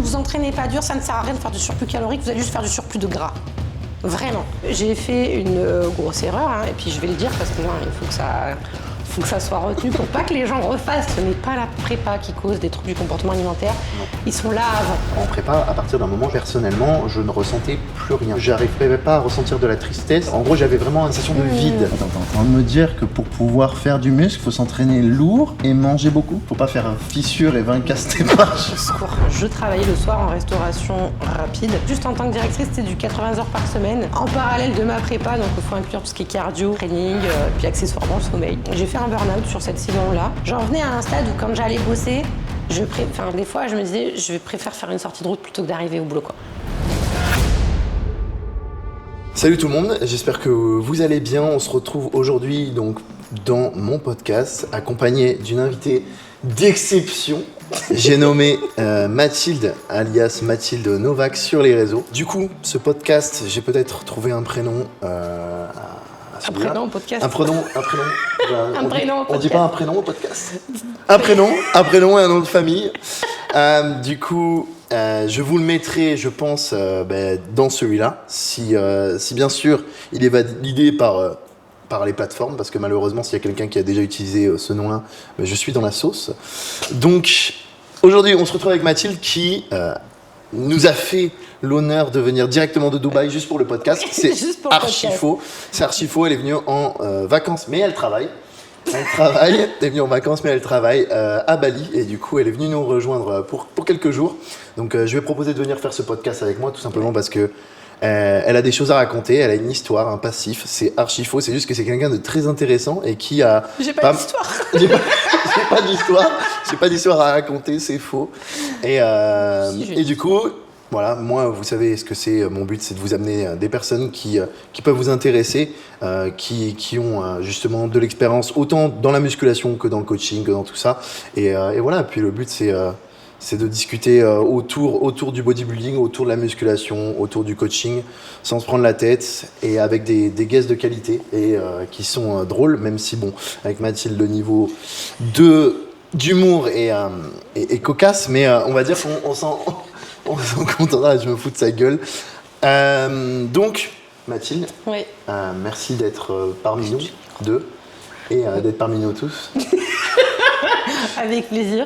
vous entraînez pas dur, ça ne sert à rien de faire du surplus calorique, vous allez juste faire du surplus de gras. Vraiment. J'ai fait une grosse erreur, hein, et puis je vais le dire parce que il faut que ça soit retenu pour pas que les gens refassent. Ce n'est pas la prépa qui cause des troubles du comportement alimentaire. Non. Ils sont là avant. En prépa, à partir d'un moment, personnellement, je ne ressentais plus rien. J'arrivais pas à ressentir de la tristesse. En gros, j'avais vraiment une sensation de vide. Attends, t'es en train de me dire que pour pouvoir faire du muscle, il faut s'entraîner lourd et manger beaucoup? Faut pas faire fissure et 20 casse tes marches. Je travaillais le soir en restauration rapide. Juste en tant que directrice, c'était du 80 heures par semaine. En parallèle de ma prépa, donc il faut inclure tout ce qui est cardio, training, puis accessoirement le sommeil. J'ai fait un burn-out sur cette saison-là. J'en venais à un stade où quand j'allais bosser, des fois je me disais je préfère faire une sortie de route plutôt que d'arriver au boulot, quoi. Salut tout le monde, j'espère que vous allez bien. On se retrouve aujourd'hui donc dans mon podcast accompagné d'une invitée d'exception. J'ai nommé Mathilde, alias Mathilde Novak sur les réseaux. Du coup, ce podcast, j'ai peut-être trouvé un prénom un prénom au podcast. Un prénom. On dit pas un prénom au podcast. Un prénom et un nom de famille. Du coup, je vous le mettrai, je pense, dans celui-là, si bien sûr il est validé par les plateformes, parce que malheureusement, s'il y a quelqu'un qui a déjà utilisé ce nom-là, je suis dans la sauce. Donc, aujourd'hui, on se retrouve avec Mathilde qui nous a fait l'honneur de venir directement de Dubaï juste pour le podcast. C'est archi faux. C'est archi faux. Elle est venue en vacances, mais elle travaille. Elle est venue en vacances, mais elle travaille à Bali. Et du coup, elle est venue nous rejoindre pour quelques jours. Donc, je vais proposer de venir faire ce podcast avec moi, tout simplement parce que elle a des choses à raconter. Elle a une histoire, un passif. C'est archi faux. C'est juste que c'est quelqu'un de très intéressant et qui a... J'ai pas d'histoire. J'ai pas d'histoire. J'ai pas d'histoire à raconter. C'est faux. Et du coup... Voilà, moi, vous savez ce que c'est. Mon but, c'est de vous amener des personnes qui peuvent vous intéresser, qui ont justement de l'expérience autant dans la musculation que dans le coaching, que dans tout ça. Et voilà, puis le but, c'est de discuter autour du bodybuilding, autour de la musculation, autour du coaching, sans se prendre la tête et avec des guests de qualité et qui sont drôles, même si, bon, avec Mathilde, le niveau d'humour est cocasse, mais on va dire qu'on s'en contentera, je me fous de sa gueule. Donc, Mathilde, oui. Merci d'être parmi nous deux et d'être parmi nous tous. Avec plaisir.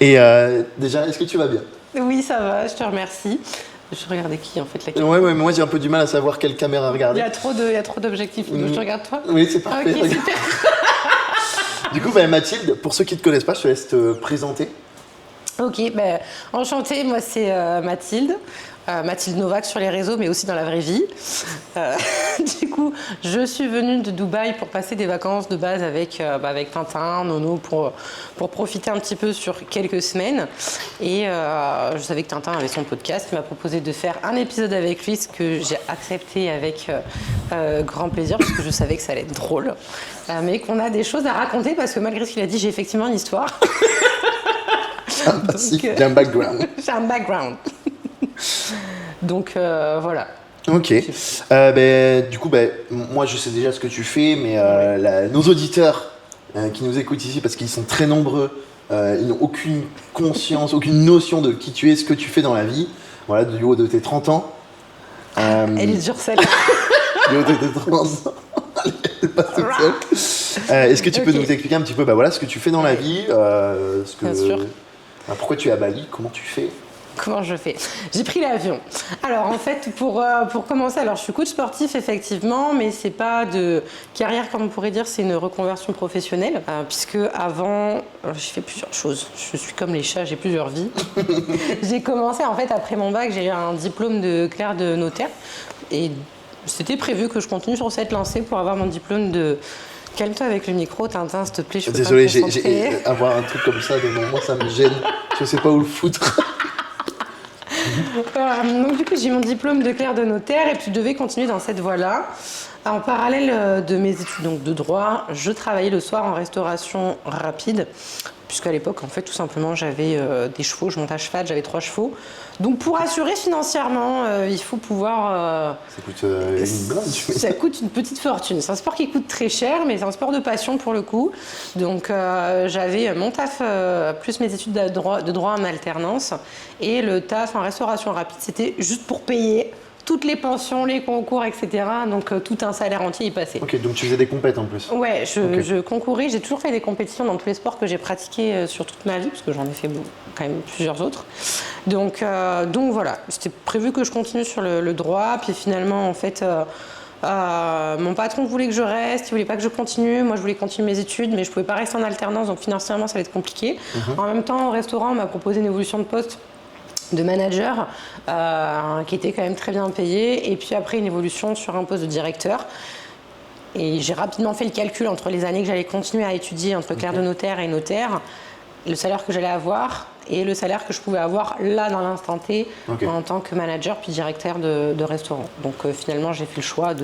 Et déjà, est-ce que tu vas bien? Oui, ça va, je te remercie. Je regardais qui en fait la caméra. Ouais, mais moi j'ai un peu du mal à savoir quelle caméra regarder. Il y a trop d'objectifs. Je te regarde toi? Oui, c'est parfait. Ok, super. Du coup, Mathilde, pour ceux qui ne te connaissent pas, je te laisse te présenter. Ok, enchantée, moi c'est Mathilde. Mathilde Novak sur les réseaux, mais aussi dans la vraie vie. Du coup, je suis venue de Dubaï pour passer des vacances de base avec Tintin, Nono, pour profiter un petit peu sur quelques semaines. Et je savais que Tintin avait son podcast. Il m'a proposé de faire un épisode avec lui, ce que j'ai accepté avec grand plaisir, parce que je savais que ça allait être drôle. Mais qu'on a des choses à raconter, parce que malgré ce qu'il a dit, j'ai effectivement une histoire. J'ai un background. J'ai un background. Donc voilà. Ok. Du coup, moi je sais déjà ce que tu fais, mais nos auditeurs qui nous écoutent ici, parce qu'ils sont très nombreux, ils n'ont aucune conscience, aucune notion de qui tu es, ce que tu fais dans la vie. Voilà, du haut de tes 30 ans. Elle est dure celle-là. Du haut de tes 30 ans. Elle est pas toute seule. Est-ce que tu peux nous expliquer un petit peu ce que tu fais dans la vie, Bien sûr. Pourquoi tu es à Bali, comment tu fais? Comment je fais? J'ai pris l'avion. Alors en fait, pour commencer, alors je suis coach sportif effectivement, mais c'est pas de carrière comme on pourrait dire, c'est une reconversion professionnelle, puisque avant, j'ai fait plusieurs choses. Je suis comme les chats, j'ai plusieurs vies. J'ai commencé en fait après mon bac, j'ai eu un diplôme de clerc de notaire, et c'était prévu que je continue sur cette lancée pour avoir mon diplôme de... Calme-toi avec le micro, Tintin, s'il te plaît. Désolé, avoir un truc comme ça devant moi, ça me gêne. Je sais pas où le foutre. Donc du coup, j'ai mon diplôme de clerc de notaire et puis je devais continuer dans cette voie-là. En parallèle de mes études donc, de droit, je travaillais le soir en restauration rapide, puisqu'à l'époque, en fait, tout simplement, j'avais des chevaux, je monte à cheval, j'avais 3 chevaux. Donc pour assurer financièrement, il faut pouvoir... Ça coûte une blinde, tu Ça coûte une petite fortune. C'est un sport qui coûte très cher, mais c'est un sport de passion pour le coup. Donc j'avais mon taf plus mes études de droit en alternance, et le taf en restauration rapide, c'était juste pour payer toutes les pensions, les concours, etc. Donc tout un salaire entier y passait. Ok, donc tu faisais des compètes en plus. Ouais, je concourais. J'ai toujours fait des compétitions dans tous les sports que j'ai pratiqués sur toute ma vie, parce que j'en ai fait quand même plusieurs autres. Donc voilà, c'était prévu que je continue sur le droit. Puis finalement, en fait, mon patron voulait que je reste, il voulait pas que je continue. Moi, je voulais continuer mes études, mais je pouvais pas rester en alternance, donc financièrement, ça allait être compliqué. En même temps, au restaurant, on m'a proposé une évolution de poste de manager qui était quand même très bien payé, et puis après une évolution sur un poste de directeur. Et j'ai rapidement fait le calcul entre les années que j'allais continuer à étudier entre clerc de notaire et notaire, le salaire que j'allais avoir et le salaire que je pouvais avoir là dans l'instant T en tant que manager puis directeur de restaurant. Donc finalement j'ai fait le choix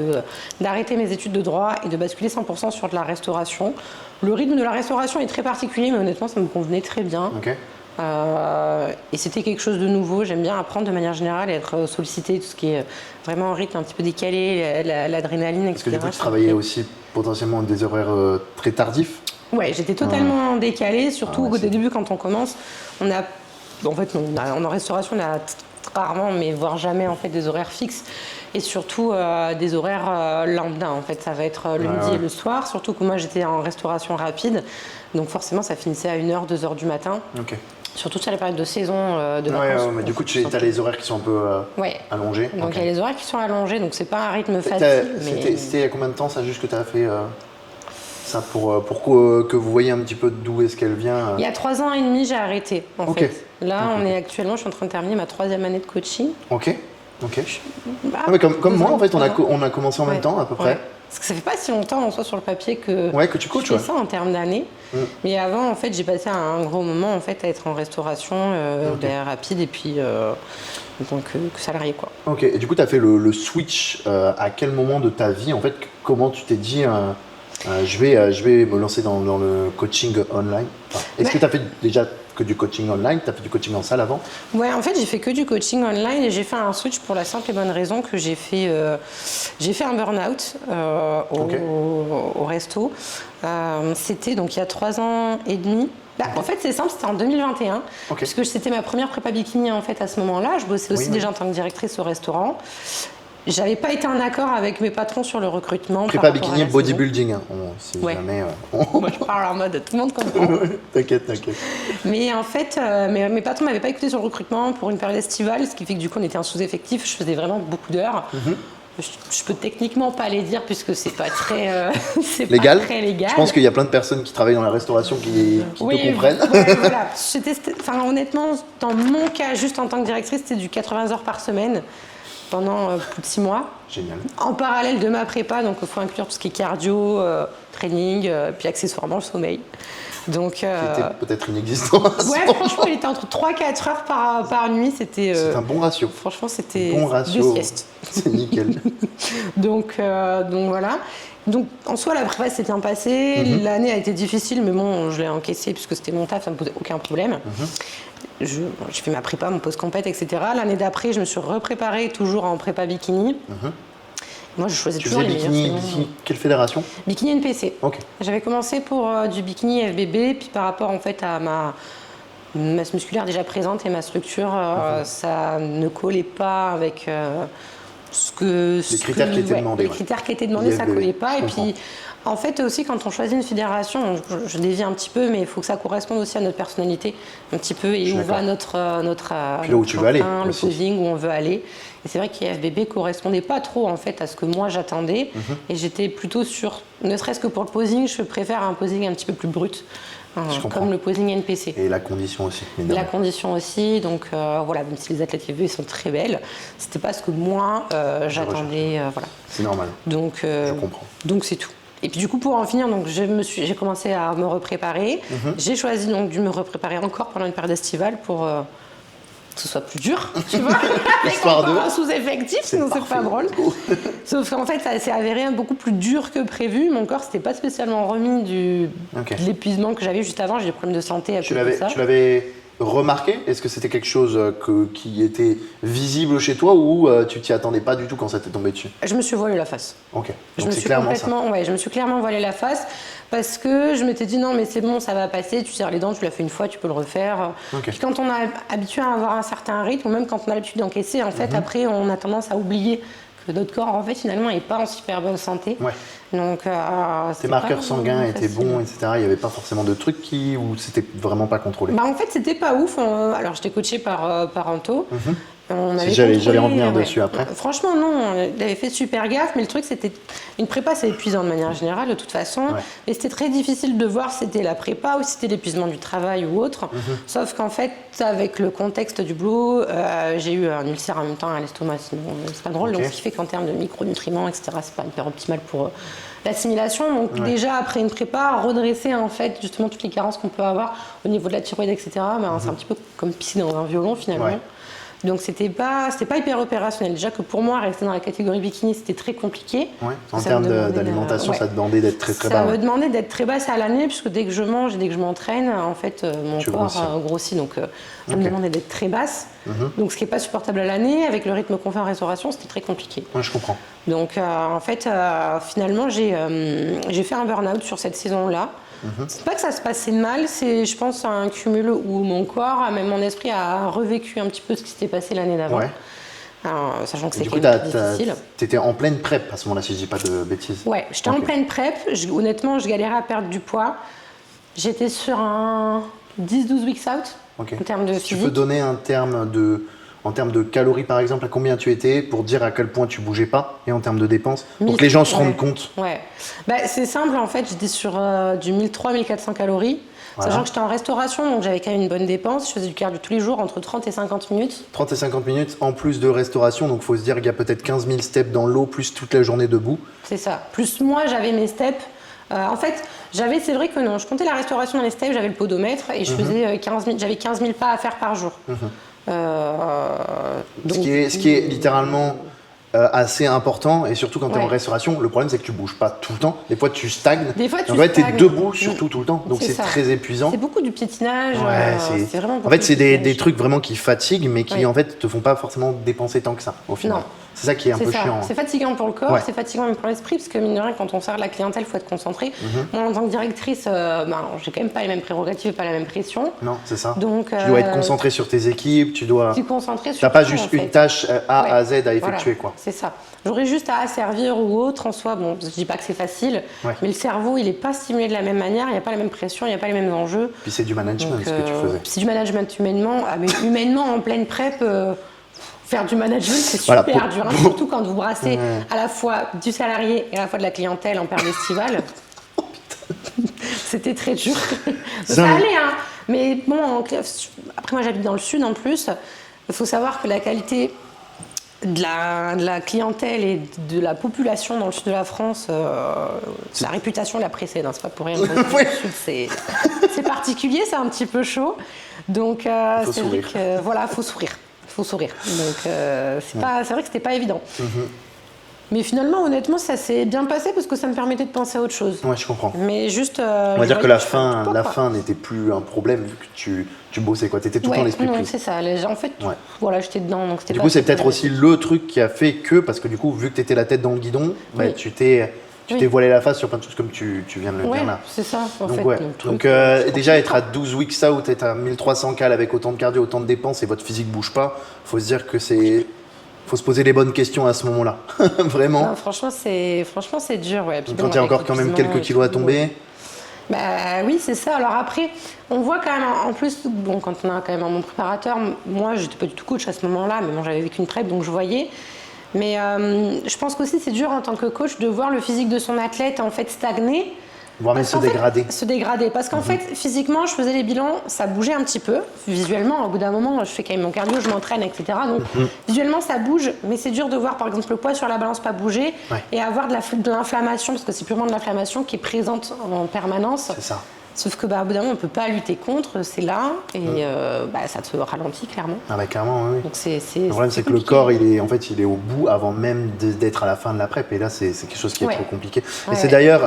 d'arrêter mes études de droit et de basculer 100% sur de la restauration. Le rythme de la restauration est très particulier, mais honnêtement ça me convenait très bien. Et c'était quelque chose de nouveau. J'aime bien apprendre de manière générale et être sollicité, tout ce qui est vraiment un rythme un petit peu décalé, l'adrénaline, etc. Parce que du coup, tu travaillais aussi potentiellement des horaires très tardifs. Ouais, j'étais totalement décalée, surtout au début quand on commence. En restauration, on a rarement, mais voire jamais en fait des horaires fixes. Et surtout des horaires lambda. En fait, ça va être le midi et le soir. Surtout que moi, j'étais en restauration rapide. Donc forcément, ça finissait à 1h, 2h du matin. Surtout sur les périodes de saison de vacances. Mais du coup, tu as les horaires qui sont un peu allongés. Donc il y a les horaires qui sont allongés, donc c'est pas un rythme facile. C'était il y a combien de temps ça juste que tu as fait ça pour que vous voyez un petit peu d'où est-ce qu'elle vient Il y a 3 ans et demi, j'ai arrêté en fait. Là, je suis en train de terminer ma 3e année de coaching. Mais comme moi, en fait, on a commencé en même temps à peu près. Parce que ça fait pas si longtemps en soi sur le papier que tu coaches, je fais ça en termes d'années. Mais avant, en fait, j'ai passé un gros moment en fait à être en restauration rapide et puis en tant que salarié, quoi. Et du coup, tu as fait le switch à quel moment de ta vie, en fait, comment tu t'es dit je vais me lancer dans le coaching online. Est-ce que tu as fait déjà que du coaching online? Tu as fait du coaching en salle avant? Ouais, en fait, j'ai fait que du coaching online et j'ai fait un switch pour la simple et bonne raison que j'ai fait un burn-out au resto. C'était donc il y a 3 ans et demi. En fait, c'est simple, c'était en 2021, puisque c'était ma première prépa bikini en fait à ce moment-là. Je bossais aussi déjà en tant que directrice au restaurant. J'avais pas été en accord avec mes patrons sur le recrutement. Prépa bikini, bodybuilding. Si jamais, Moi, je parle en mode tout le monde comprend. T'inquiète. Mais en fait, mes patrons m'avaient pas écouté sur le recrutement pour une période estivale, ce qui fait que du coup, on était en sous-effectif. Je faisais vraiment beaucoup d'heures. Je peux techniquement pas les dire puisque c'est pas très légal. Pas très légal. Je pense qu'il y a plein de personnes qui travaillent dans la restauration qui te comprennent. Voilà. Honnêtement, dans mon cas, juste en tant que directrice, c'était du 80 heures par semaine pendant plus de 6 mois. Génial. En parallèle de ma prépa, donc il faut inclure tout ce qui est cardio, training, puis accessoirement le sommeil. Donc, qui était peut-être inexistant. Franchement, il était entre 3-4 heures par nuit. C'était. C'est un bon ratio. Franchement, c'était bon ratio. de sieste. C'est nickel. donc voilà. Donc en soi, la prépa s'est bien passée. L'année a été difficile, mais bon, je l'ai encaissée puisque c'était mon taf, ça me posait aucun problème. J'ai fait ma prépa, mon post-compète, etc. L'année d'après, je me suis repréparée toujours en prépa bikini. Moi, je choisis toujours les meilleurs. Bikini, quelle fédération? Bikini NPC. J'avais commencé pour du bikini FBB, puis par rapport en fait à ma masse musculaire déjà présente et ma structure, ça ne collait pas avec les critères qui étaient demandés. Les critères qui étaient demandés, ça collait pas. Et puis, en fait, aussi, quand on choisit une fédération, je dévie un petit peu, mais il faut que ça corresponde aussi à notre personnalité, un petit peu, et où va notre puis là où tu veux aller, le posing, où on veut aller. Et c'est vrai que FBB correspondait pas trop en fait à ce que moi j'attendais, et j'étais plutôt sur, ne serait-ce que pour le posing, je préfère un posing un petit peu plus brut. Comme le posing NPC. Et la condition aussi. La condition aussi, donc voilà, même si les athlètes FBB sont très belles, c'était pas ce que moi j'attendais. Voilà. C'est normal. Donc, je comprends. Donc c'est tout. Et puis du coup, pour en finir, donc j'ai commencé à me repréparer. J'ai choisi donc de me repréparer encore pendant une période estivale pour que ce soit plus dur, tu vois, avec Histoire encore de- un sous-effectif, sinon c'est parfait. pas drôle. Sauf qu'en fait, ça s'est avéré beaucoup plus dur que prévu. Mon corps s'était pas spécialement remis Ok. de l'épuisement que j'avais juste avant. J'ai des problèmes de santé à Tu cause de ça. l'avais remarqué? Est-ce que c'était quelque chose qui était visible chez toi ou tu t'y attendais pas du tout quand ça t'est tombé dessus? Je me suis voilé la face. Ok, Je donc me c'est suis clairement ça. complètement, ouais, je me suis clairement voilé la face parce que je m'étais dit non mais c'est bon, ça va passer, tu serres les dents, tu l'as fait une fois, tu peux le refaire. Ok. Puis quand on est habitué à avoir un certain rythme, ou même quand on a l'habitude d'encaisser, en Mhm. fait après on a tendance à oublier que notre corps en fait finalement n'est pas en super bonne santé. Ouais. Donc Tes c'était marqueurs pas sanguins étaient facile. bons, etc. Il n'y avait pas forcément de trucs où c'était vraiment pas contrôlé. Bah en fait c'était pas ouf. Alors j'étais coachée par Anto. On avait J'allais contrôlé, en venir dessus après. Franchement, non, il avait fait super gaffe, mais le truc, c'était une prépa, c'est épuisant de manière générale, de toute façon. Ouais. Mais c'était très difficile de voir si c'était la prépa ou si c'était l'épuisement du travail ou autre. Sauf qu'en fait, avec le contexte du boulot, j'ai eu un ulcère en même temps à l'estomac, sinon c'est pas drôle. Ok. Donc, ce qui fait qu'en termes de micronutriments, etc., c'est pas hyper optimal pour l'assimilation. Donc, Ouais. déjà, après une prépa, redresser en fait justement toutes les carences qu'on peut avoir au niveau de la thyroïde, etc., ben, c'est un petit peu comme pisser dans un violon finalement. Ouais. Donc c'était pas hyper opérationnel. Déjà que pour moi, rester dans la catégorie bikini, c'était très compliqué. Ouais. En Ça termes me demandait d'alimentation, ouais. ça te demandait d'être très très Ça bas. me Ouais. demandait d'être très basse à l'année, puisque dès que je mange et dès que je m'entraîne, en fait, mon Tu corps grossis. grossit. Donc ça me Ok. demandait d'être très basse. Donc ce qui n'est pas supportable à l'année, avec le rythme qu'on fait en restauration, c'était très compliqué. Ouais, je comprends. Donc en fait, finalement, j'ai fait un burn-out sur cette saison-là. C'est pas que ça se passait mal, c'est je pense un cumul où mon corps, même mon esprit a revécu un petit peu ce qui s'était passé l'année d'avant. Ouais. Alors, sachant que Et c'est du coup, quand même difficile. t'étais en pleine prep à ce moment-là, si je dis pas de bêtises. Ouais, j'étais en Ok. pleine prep. Honnêtement, je galérais à perdre du poids. J'étais sur un 10-12 weeks out Ok. en termes de Si tu physique. peux donner en termes de calories par exemple, à combien tu étais pour dire à quel point tu bougeais pas et en termes de dépenses, pour que les gens se rendent Ouais. compte. Ouais. Bah, c'est simple, en fait, j'étais sur du 1300-1400 calories. Voilà. Sachant que j'étais en restauration, donc j'avais quand même une bonne dépense. Je faisais du cardio tous les jours, entre 30 et 50 minutes. 30 et 50 minutes en plus de restauration, donc faut se dire qu'il y a peut-être 15 000 steps dans l'eau, plus toute la journée debout. C'est ça. Plus moi, j'avais mes steps. En fait, c'est vrai que non, je comptais la restauration dans les steps, j'avais le podomètre et je faisais 15 000 pas à faire par jour. Ce Donc, qui est littéralement assez important, et surtout quand tu es en Ouais. restauration, le problème c'est que tu bouges pas tout le temps. Des fois tu stagnes. Des fois, tu en fait, tu es stagnes. debout surtout tout le temps, donc C'est c'est ça. très épuisant. c'est beaucoup du piétinage. Ouais, c'est vraiment en beaucoup fait, de c'est piétinage. des trucs vraiment qui fatiguent, mais qui Ouais. en fait te font pas forcément dépenser tant que ça au final. Non. C'est ça qui est un C'est peu ça. chiant. C'est fatigant pour le corps, Ouais. c'est fatigant même pour l'esprit, parce que mine de rien, quand on sert de la clientèle, il faut être concentré. Mhm. Moi, en tant que directrice, j'ai quand même pas les mêmes prérogatives, pas la même pression. Non, c'est ça. Donc, Tu dois être concentré sur tes équipes, tu dois. suis concentrée sur T'as pas tout, juste en fait. une tâche A Ouais. à Z à effectuer, Voilà, quoi. C'est ça. J'aurais juste à servir ou autre en soi. Bon, je dis pas que c'est facile, Ouais. mais le cerveau, il est pas stimulé de la même manière, il n'y a pas la même pression, il n'y a pas les mêmes enjeux. Puis c'est du management Donc, ce que tu faisais. c'est du management humainement. Ah, mais humainement, en pleine prep, faire du management, c'est Voilà, super pour- dur. hein, pour- surtout quand vous brassez Ouais. à la fois du salarié et à la fois de la clientèle en période estivale. C'était très dur. Ça Ça- allait, hein. Mais bon, après moi j'habite dans le sud en plus. Il faut savoir que la qualité de la clientèle et de la population dans le sud de la France, la réputation la précède, hein, c'est pas pour rien. Donc, Ouais. le sud, c'est particulier, c'est un petit peu chaud. Donc Faut c'est vrai sourire. que voilà, faut sourire. Faut sourire. Donc c'est vrai que c'était pas évident. Mais finalement, honnêtement, ça s'est bien passé parce que ça me permettait de penser à autre chose. Ouais, je comprends. Mais juste. On va dire que la fin n'était plus un problème vu que tu bossais, quoi. T'étais tout le temps l'esprit non, pris. c'est ça. En fait, Ouais. voilà, j'étais dedans. Donc c'était Du pas coup, c'est peut-être super. aussi le truc qui a fait que, parce que du coup, vu que tu étais la tête dans le guidon, bah, Oui. tu t'es Oui. voilé la face sur plein de choses comme tu viens de le Ouais, dire là. c'est ça. En Donc, fait, ouais. le truc, Donc c'est déjà, être à 12 weeks out, être à 1300 cal avec autant de cardio, autant de dépenses et votre physique bouge pas, faut se dire que faut se poser les bonnes questions à ce moment-là. Vraiment. Non, franchement, c'est dur. Ouais. Puis Quand bon, il y a avec encore quand même l'épuisement quelques et kilos à tout, tomber. Bah oui, c'est ça. Alors après, on voit quand même, en plus, bon, quand on a quand même un bon préparateur, moi, j'étais pas du tout coach à ce moment-là, mais bon, j'avais vécu une prep, donc je voyais. Mais je pense qu'aussi, c'est dur en tant que coach de voir le physique de son athlète en fait stagner. Voire même Parce se qu'en fait, dégrader. se dégrader. Parce qu'en fait, physiquement, je faisais les bilans, ça bougeait un petit peu. Visuellement, au bout d'un moment, je fais quand même mon cardio, je m'entraîne, etc. Donc, visuellement, ça bouge. Mais c'est dur de voir, par exemple, le poids sur la balance pas bouger Ouais. et avoir de l'inflammation, parce que c'est purement de l'inflammation qui est présente en permanence. C'est ça. Sauf que au bout d'un moment, on ne peut pas lutter contre, c'est là, et ça te ralentit clairement. Ah bah clairement, oui. Donc le problème, c'est que le corps, il est au bout avant même d'être à la fin de la prep, et là, c'est quelque chose qui est trop compliqué. Et c'est d'ailleurs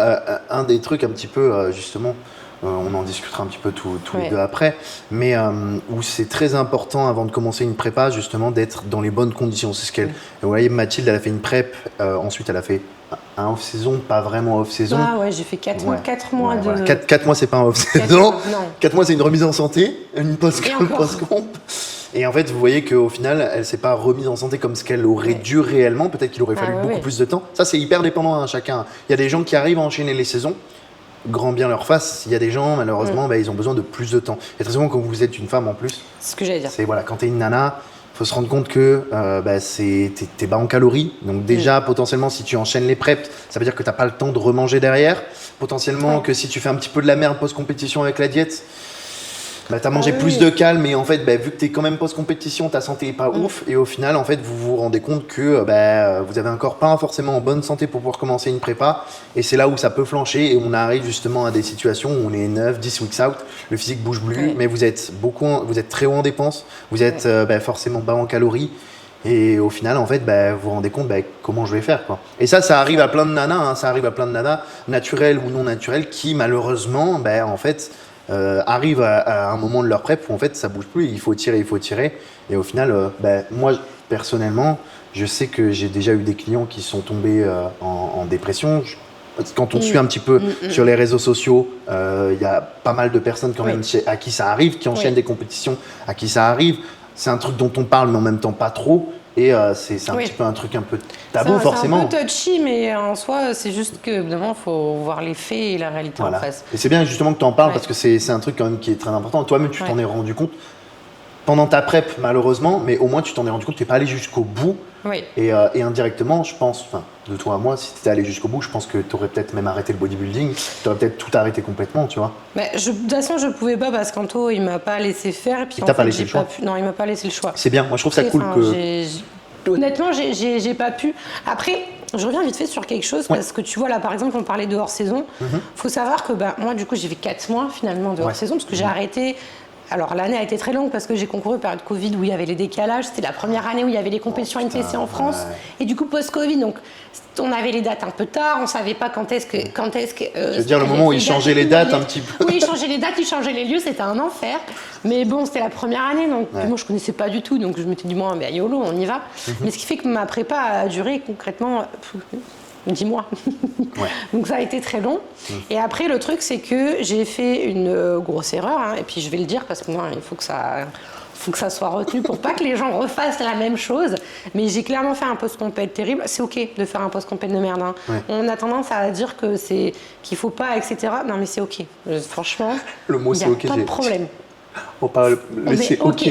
un des trucs un petit peu, justement, on en discutera un petit peu tous les deux après, mais où c'est très important avant de commencer une prépa, justement, d'être dans les bonnes conditions. C'est ce qu'elle. Vous voyez, Mathilde, elle a fait une prep, ensuite elle a fait un off-saison, pas vraiment off-saison. Ah ouais, j'ai fait 4 mois, 4 mois de... Voilà. 4 mois, c'est pas un off-saison. 4 mois, c'est une remise en santé, une post-comp. Et en fait, vous voyez qu'au final, elle s'est pas remise en santé comme ce qu'elle aurait dû réellement. Peut-être qu'il aurait fallu beaucoup plus de temps. Ça, c'est hyper dépendant à chacun. Il y a des gens qui arrivent à enchaîner les saisons. Grand bien leur face. Il y a des gens, malheureusement, ils ont besoin de plus de temps. Et très souvent, quand vous êtes une femme en plus, c'est ce que j'allais dire. C'est quand t'es une nana, faut se rendre compte que t'es bas en calories. Donc déjà, potentiellement, si tu enchaînes les preps, ça veut dire que t'as pas le temps de remanger derrière. Potentiellement que si tu fais un petit peu de la merde post-compétition avec la diète, t'as mangé plus de calme, et en fait, vu que t'es quand même post-compétition, ta santé est pas ouf, et au final, en fait, vous vous rendez compte que vous avez un corps pas forcément en bonne santé pour pouvoir commencer une prépa, et c'est là où ça peut flancher, et on arrive justement à des situations où on est 9, 10 weeks out, le physique bouge plus, mais vous êtes très haut en dépenses, vous êtes forcément bas en calories, et au final, en fait, vous vous rendez compte comment je vais faire, quoi. Et ça arrive à plein de nanas, ça arrive à plein de nanas, naturelles ou non naturelles, qui malheureusement, en fait, arrivent à un moment de leur prep où en fait ça bouge plus, il faut tirer, et au final, moi personnellement, je sais que j'ai déjà eu des clients qui sont tombés en dépression. Quand on suit un petit peu sur les réseaux sociaux, il y a pas mal de personnes quand même à qui ça arrive, qui enchaînent des compétitions, à qui ça arrive. C'est un truc dont on parle, mais en même temps pas trop. Et c'est un petit peu un truc un peu tabou, forcément. C'est un peu touchy, mais en soi, c'est juste que évidemment, il faut voir les faits et la réalité en face. Et c'est bien justement que tu en parles, parce que c'est un truc quand même qui est très important. Toi-même, tu t'en es rendu compte pendant ta prep, malheureusement, mais au moins tu t'en es rendu compte, tu n'es pas allé jusqu'au bout. Et indirectement, je pense, de toi à moi, si tu étais allé jusqu'au bout, je pense que tu aurais peut-être même arrêté le bodybuilding, tu aurais peut-être tout arrêté complètement, tu vois. De toute façon, je ne pouvais pas parce qu'Anto, il ne m'a pas laissé faire. Et puis, il t'a pas laissé le choix. Non, il ne m'a pas laissé le choix. C'est bien, moi je trouve ça cool que... Honnêtement, j'ai pas pu. Après, je reviens vite fait sur quelque chose, parce que tu vois, là, par exemple, on parlait de hors-saison. Faut savoir que moi, du coup, j'ai fait 4 mois finalement de hors-saison, parce que j'ai arrêté. Alors, l'année a été très longue parce que j'ai concouru période Covid où il y avait les décalages. C'était la première année où il y avait les compétitions NPC en France. Et du coup, post-Covid, donc on avait les dates un peu tard. On ne savait pas quand est-ce que. Je veux dire, le moment où ils changeaient les dates un petit peu. Oui, ils changeaient les dates, ils changeaient les lieux. C'était un enfer. Mais bon, c'était la première année. Donc, moi, je ne connaissais pas du tout. Donc, je m'étais dit, YOLO, on y va. Mais ce qui fait que ma prépa a duré concrètement 10 mois. Donc ça a été très long. Et après, le truc, c'est que j'ai fait une grosse erreur. Et puis je vais le dire parce que moi, il faut que ça soit retenu pour pas que les gens refassent la même chose. Mais j'ai clairement fait un post-compète terrible. C'est OK de faire un post-compète de merde. On a tendance à dire qu'il faut pas, etc. Non, mais c'est OK. Franchement, le mot c'est OK. Il n'y a pas de problème. On parle, mais c'est OK.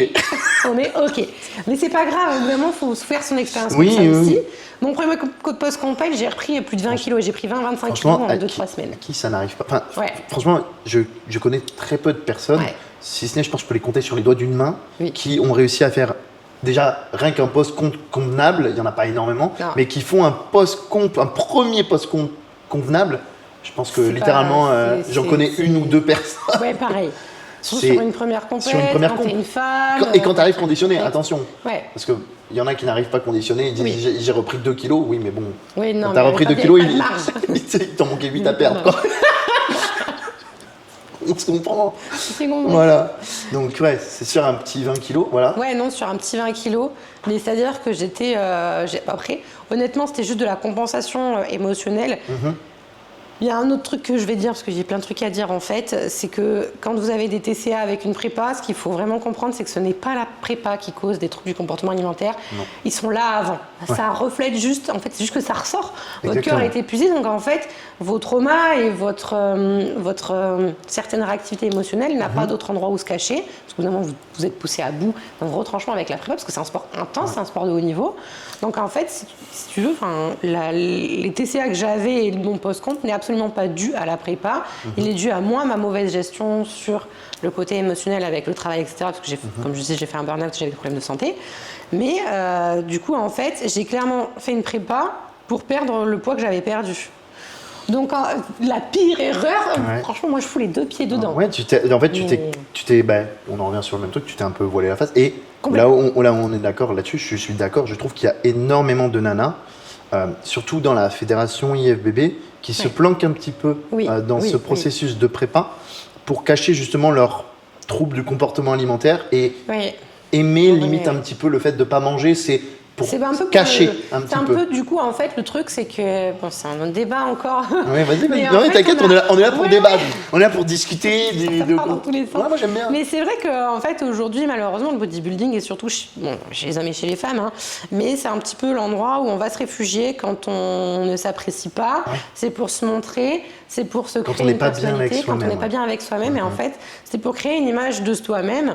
On est OK. Mais c'est pas grave, vraiment, il faut se faire son expérience comme ça aussi. Mon premier post-compète, j'ai repris plus de 20 kilos. J'ai pris 20-25 kilos en 2-3 semaines. À qui ça n'arrive pas Franchement, je connais très peu de personnes, si ce n'est, je pense que je peux les compter sur les doigts d'une main, qui ont réussi à faire déjà rien qu'un post-comp convenable, il n'y en a pas énormément, mais qui font un premier post-comp convenable. Je pense que littéralement, j'en connais une ou deux personnes. Ouais, pareil. Sur une première compète, quand t'es une femme... Et quand t'arrives conditionné, attention. Parce qu'il y en a qui n'arrivent pas conditionnés, ils disent j'ai repris 2 kilos, oui mais bon, quand t'as repris 2 kilos, il t'en manquait 8 à perdre. Quoi. On se comprend. Voilà. Donc c'est sur un petit 20 kilos, voilà. Ouais, non, sur un petit 20 kilos. Mais c'est-à-dire que j'étais... Après, honnêtement, c'était juste de la compensation émotionnelle. Il y a un autre truc que je vais dire, parce que j'ai plein de trucs à dire en fait, c'est que quand vous avez des TCA avec une prépa, ce qu'il faut vraiment comprendre, c'est que ce n'est pas la prépa qui cause des troubles du comportement alimentaire. Non. Ils sont là avant. Ça reflète juste, en fait, c'est juste que ça ressort. Votre cœur est épuisé, donc en fait, vos traumas et votre certaine réactivité émotionnelle n'a pas d'autre endroit où se cacher, parce que évidemment, vous êtes poussé à bout d'un retranchement avec la prépa, parce que c'est un sport intense, c'est un sport de haut niveau. Donc en fait, si tu veux, les TCA que j'avais et mon post-comp n'est absolument pas dû à la prépa. Il est dû à moi, ma mauvaise gestion sur le côté émotionnel avec le travail, etc. Parce que, comme je disais, j'ai fait un burn-out, j'avais des problèmes de santé. Mais du coup, en fait, j'ai clairement fait une prépa pour perdre le poids que j'avais perdu. Donc, la pire erreur, Ouais. franchement, moi, je fous les 2 pieds dedans. Ouais, on en revient sur le même truc, tu t'es un peu voilé la face. Et là où on est d'accord là-dessus, je suis d'accord, je trouve qu'il y a énormément de nanas, surtout dans la fédération IFBB, qui se planquent un petit peu dans ce processus de prépa pour cacher justement leurs troubles du comportement alimentaire et aimer limite un petit peu le fait de ne pas manger, c'est pour un peu cacher un C'est petit un peu. peu, du coup, en fait, le truc, c'est que, bon, c'est un autre débat encore. Ouais, vas-y, Mais non, en mais fait, t'inquiète, on est là pour Ouais, débattre, on est là pour discuter. Ça part dans tous les sens. Ouais, moi j'aime bien. Mais c'est vrai qu'en fait, aujourd'hui, malheureusement, le bodybuilding est surtout chez les hommes et chez les femmes, hein, mais c'est un petit peu l'endroit où on va se réfugier quand on ne s'apprécie pas. Ouais. C'est pour se montrer, c'est pour se Quand créer on n'est une pas bien personnalité, avec quand on soi-même, n'est pas bien avec soi-même. Et en fait, c'est pour créer une image de soi-même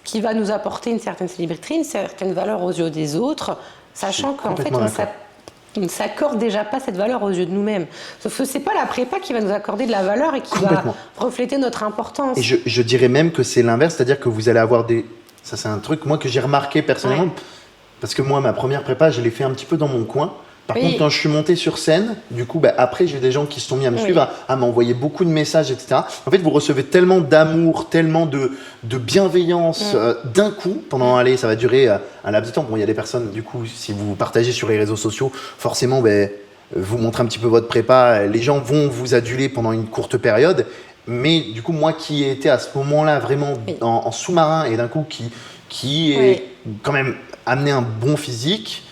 qui va nous apporter une certaine célébrité, une certaine valeur aux yeux des autres, sachant qu'en fait, complètement d'accord. on ne s'accorde déjà pas cette valeur aux yeux de nous-mêmes. Sauf que c'est pas la prépa qui va nous accorder de la valeur et qui va Complètement. refléter notre importance. Et je dirais même que c'est l'inverse, c'est-à-dire que vous allez avoir des... Ça c'est un truc, moi, que j'ai remarqué personnellement, parce que moi, ma première prépa, je l'ai fait un petit peu dans mon coin. Par contre, quand je suis monté sur scène, du coup, après, j'ai des gens qui se sont mis à me suivre, à m'envoyer beaucoup de messages, etc. En fait, vous recevez tellement d'amour, tellement de bienveillance d'un coup, pendant, allez, ça va durer un laps de temps. Bon, il y a des personnes, du coup, si vous partagez sur les réseaux sociaux, forcément, vous montrez un petit peu votre prépa, les gens vont vous aduler pendant une courte période. Mais du coup, moi qui ai été à ce moment-là vraiment en sous-marin et d'un coup qui est quand même amené un bon physique,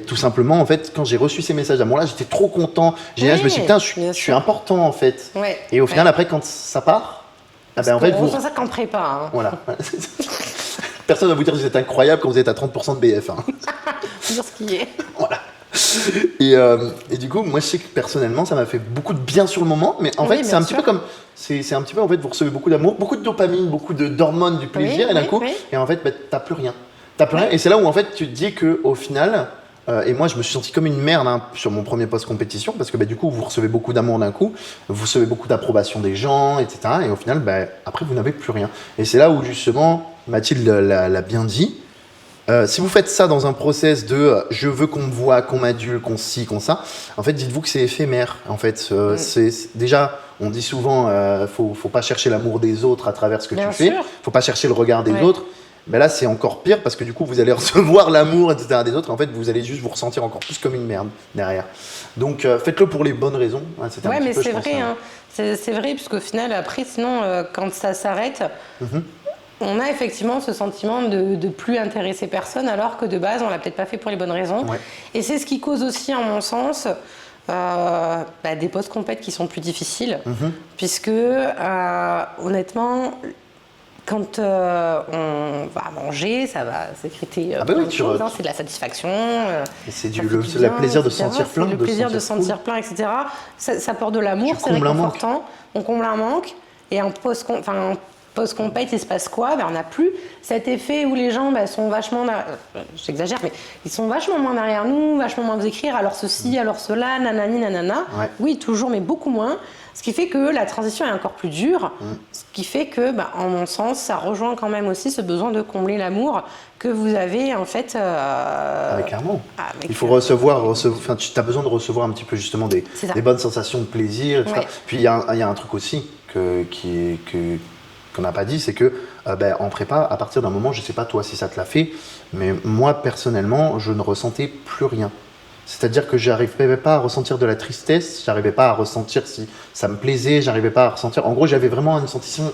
tout simplement, en fait, quand j'ai reçu ces messages d'amour-là, j'étais trop content. Je me suis dit, putain, je suis important en fait. Ouais. Et au final, après, quand ça part, en fait, on ressent ça qu'en prépa. Hein. Voilà. Personne ne va vous dire que vous êtes incroyable quand vous êtes à 30% de BF. Hein. C'est dire ce qui est. Voilà. Et du coup, moi, je sais que personnellement, ça m'a fait beaucoup de bien sur le moment, mais en fait, c'est un petit peu comme, c'est un petit peu en fait, vous recevez beaucoup d'amour, beaucoup de dopamine, beaucoup d'hormones du plaisir, et d'un coup, et en fait, t'as plus rien. T'as plus rien. Et c'est là où en fait, tu te dis que au final, et moi, je me suis senti comme une merde sur mon premier post compétition, parce que du coup, vous recevez beaucoup d'amour d'un coup, vous recevez beaucoup d'approbation des gens, etc. Et au final, après, vous n'avez plus rien. Et c'est là où justement, Mathilde l'a bien dit. Si vous faites ça dans un process de je veux qu'on me voit, qu'on m'adule, qu'on ci, qu'on ça, en fait, dites-vous que c'est éphémère. En fait, déjà, on dit souvent, faut pas chercher l'amour des autres à travers ce que tu fais. Faut pas chercher le regard des autres. Mais là, c'est encore pire parce que du coup, vous allez recevoir l'amour, etc. des autres. Et en fait, vous allez juste vous ressentir encore plus comme une merde derrière. Donc, faites-le pour les bonnes raisons. Ouais, mais c'est vrai. Hein. C'est vrai, puisqu'au final, après, sinon, quand ça s'arrête, on a effectivement ce sentiment de plus intéresser personne, alors que de base, on l'a peut-être pas fait pour les bonnes raisons. Ouais. Et c'est ce qui cause aussi, en mon sens, des post-compètes qui sont plus difficiles, puisque honnêtement, quand on va manger, ça va sécréter plein de choses, c'est de la satisfaction. C'est le plaisir de sentir plein. Le plaisir de sentir plein, etc. Ça porte de l'amour, c'est réconfortant. On comble un manque. Et en post-compète, il se passe quoi ? On n'a plus cet effet où les gens sont vachement... J'exagère, mais ils sont vachement moins derrière nous, vachement moins d'écrire, alors ceci, alors cela, nanani, nanana. Ouais. Oui, toujours, mais beaucoup moins. Ce qui fait que la transition est encore plus dure. Ce qui fait que, en mon sens, ça rejoint quand même aussi ce besoin de combler l'amour que vous avez, en fait... clairement. Il faut recevoir tu as besoin de recevoir un petit peu, justement, des bonnes sensations de plaisir. Ouais. Puis, il y a un truc aussi qu'on n'a pas dit, c'est que en prépa, à partir d'un moment, je ne sais pas toi si ça te l'a fait, mais moi, personnellement, je ne ressentais plus rien. C'est-à-dire que j'arrivais pas à ressentir de la tristesse, j'arrivais pas à ressentir si ça me plaisait, j'arrivais pas à ressentir... En gros, j'avais vraiment une sensation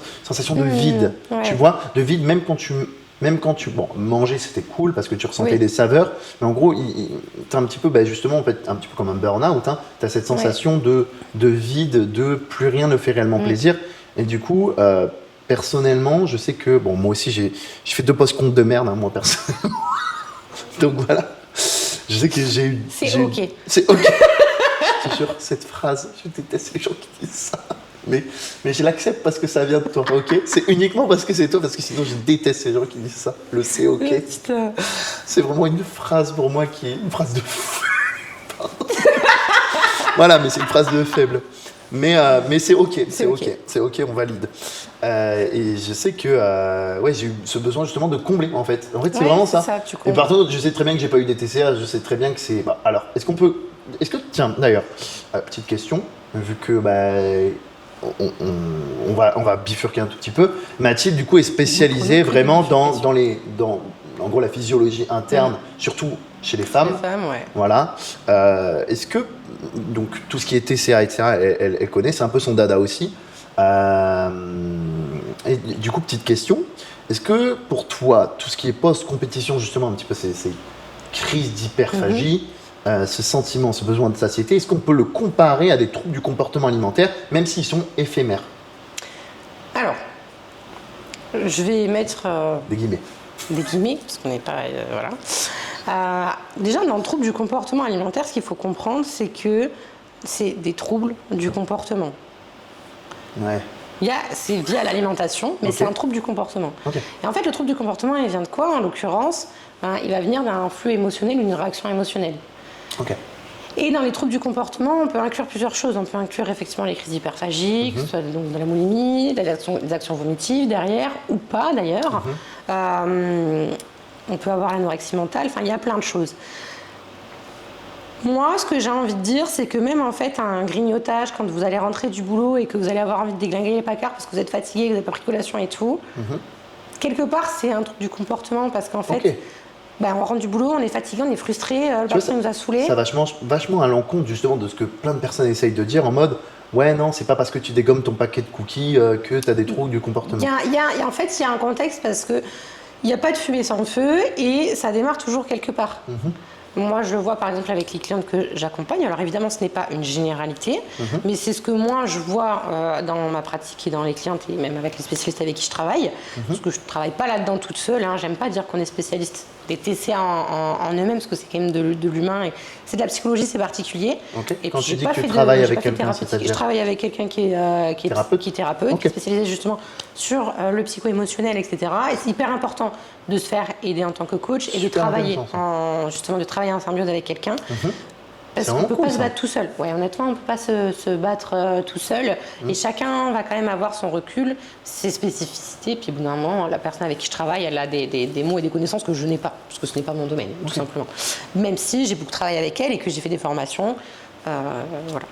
de vide, tu vois, de vide, même quand tu... Bon, manger, c'était cool parce que tu ressentais des saveurs, mais en gros, t'es un petit peu, justement, en fait, un petit peu comme un burn-out, t'as cette sensation de vide, de plus rien ne fait réellement plaisir. Et du coup, personnellement, je sais que... Bon, moi aussi, j'ai fait 2 post-comptes de merde, moi, personnellement. Donc, voilà. Je sais que j'ai eu... C'est OK. C'est OK. Je te jure, cette phrase, je déteste les gens qui disent ça. Mais je l'accepte parce que ça vient de toi, OK ? C'est uniquement parce que c'est toi, parce que sinon je déteste les gens qui disent ça. Le c'est OK. C'est vraiment une phrase pour moi qui est une phrase de fou. Voilà, mais c'est une phrase de faible. Mais c'est OK, c'est OK, on valide. Et je sais que j'ai eu ce besoin justement de combler en fait. En fait, c'est vraiment ça. Ça et par contre, je sais très bien que j'ai pas eu des TCA, je sais très bien que c'est... alors, est-ce qu'on peut tiens, d'ailleurs, petite question, vu que on va bifurquer un tout petit peu. Mathilde, du coup, est spécialisée vraiment en gros, la physiologie interne, surtout chez les femmes. Les femmes, ouais. Voilà. Est-ce que, donc, tout ce qui est TCA, etc., elle connaît, c'est un peu son dada aussi. Et du coup, petite question. Est-ce que pour toi, tout ce qui est post-compétition, justement, un petit peu ces crises d'hyperphagie, ce sentiment, ce besoin de satiété, est-ce qu'on peut le comparer à des troubles du comportement alimentaire, même s'ils sont éphémères? Alors, je vais mettre Des guillemets. des guillemets, parce qu'on n'est pas... voilà. Déjà, dans le trouble du comportement alimentaire, ce qu'il faut comprendre, c'est que c'est des troubles du comportement. Ouais. C'est via l'alimentation, mais c'est un trouble du comportement. Okay. Et en fait, le trouble du comportement, il vient de quoi? En l'occurrence, il va venir d'un flux émotionnel ou d'une réaction émotionnelle. Ok. Et dans les troubles du comportement, on peut inclure plusieurs choses. On peut inclure effectivement les crises d'hyperphagie, que ce soit donc de la boulimie, des actions vomitives derrière, ou pas d'ailleurs. On peut avoir l'anorexie mentale, enfin il y a plein de choses. Moi, ce que j'ai envie de dire, c'est que même en fait un grignotage, quand vous allez rentrer du boulot et que vous allez avoir envie de déglinguer les placards parce que vous êtes fatigué, que vous n'avez pas pris collation et tout, quelque part c'est un trouble du comportement parce qu'en fait, on rentre du boulot, on est fatigué, on est frustré, la personne nous a saoulés. Ça vachement à l'encontre justement de ce que plein de personnes essayent de dire en mode ouais non, c'est pas parce que tu dégommes ton paquet de cookies que tu as des troubles du comportement. En fait, il y a un contexte parce que il n'y a pas de fumée sans feu et ça démarre toujours quelque part. Moi, je le vois par exemple avec les clientes que j'accompagne. Alors évidemment, ce n'est pas une généralité, mais c'est ce que moi je vois dans ma pratique et dans les clientes et même avec les spécialistes avec qui je travaille. Parce que je ne travaille pas là-dedans toute seule. J'aime pas dire qu'on est spécialiste des TCA en eux-mêmes parce que c'est quand même de l'humain et c'est de la psychologie, c'est particulier. Et quand tu dis que tu travailles avec quelqu'un, je travaille avec quelqu'un qui est thérapeute, qui est spécialisé justement sur le psycho-émotionnel, etc. Et c'est hyper important de se faire aider en tant que coach et de travailler en symbiose avec quelqu'un. Parce qu'on ne peut pas se battre tout seul. Ouais, honnêtement, on ne peut pas se battre tout seul. Et chacun va quand même avoir son recul, ses spécificités. Puis au bout d'un moment, la personne avec qui je travaille, elle a des mots et des connaissances que je n'ai pas. Parce que ce n'est pas mon domaine, tout simplement. Même si j'ai beaucoup travaillé avec elle et que j'ai fait des formations. Voilà.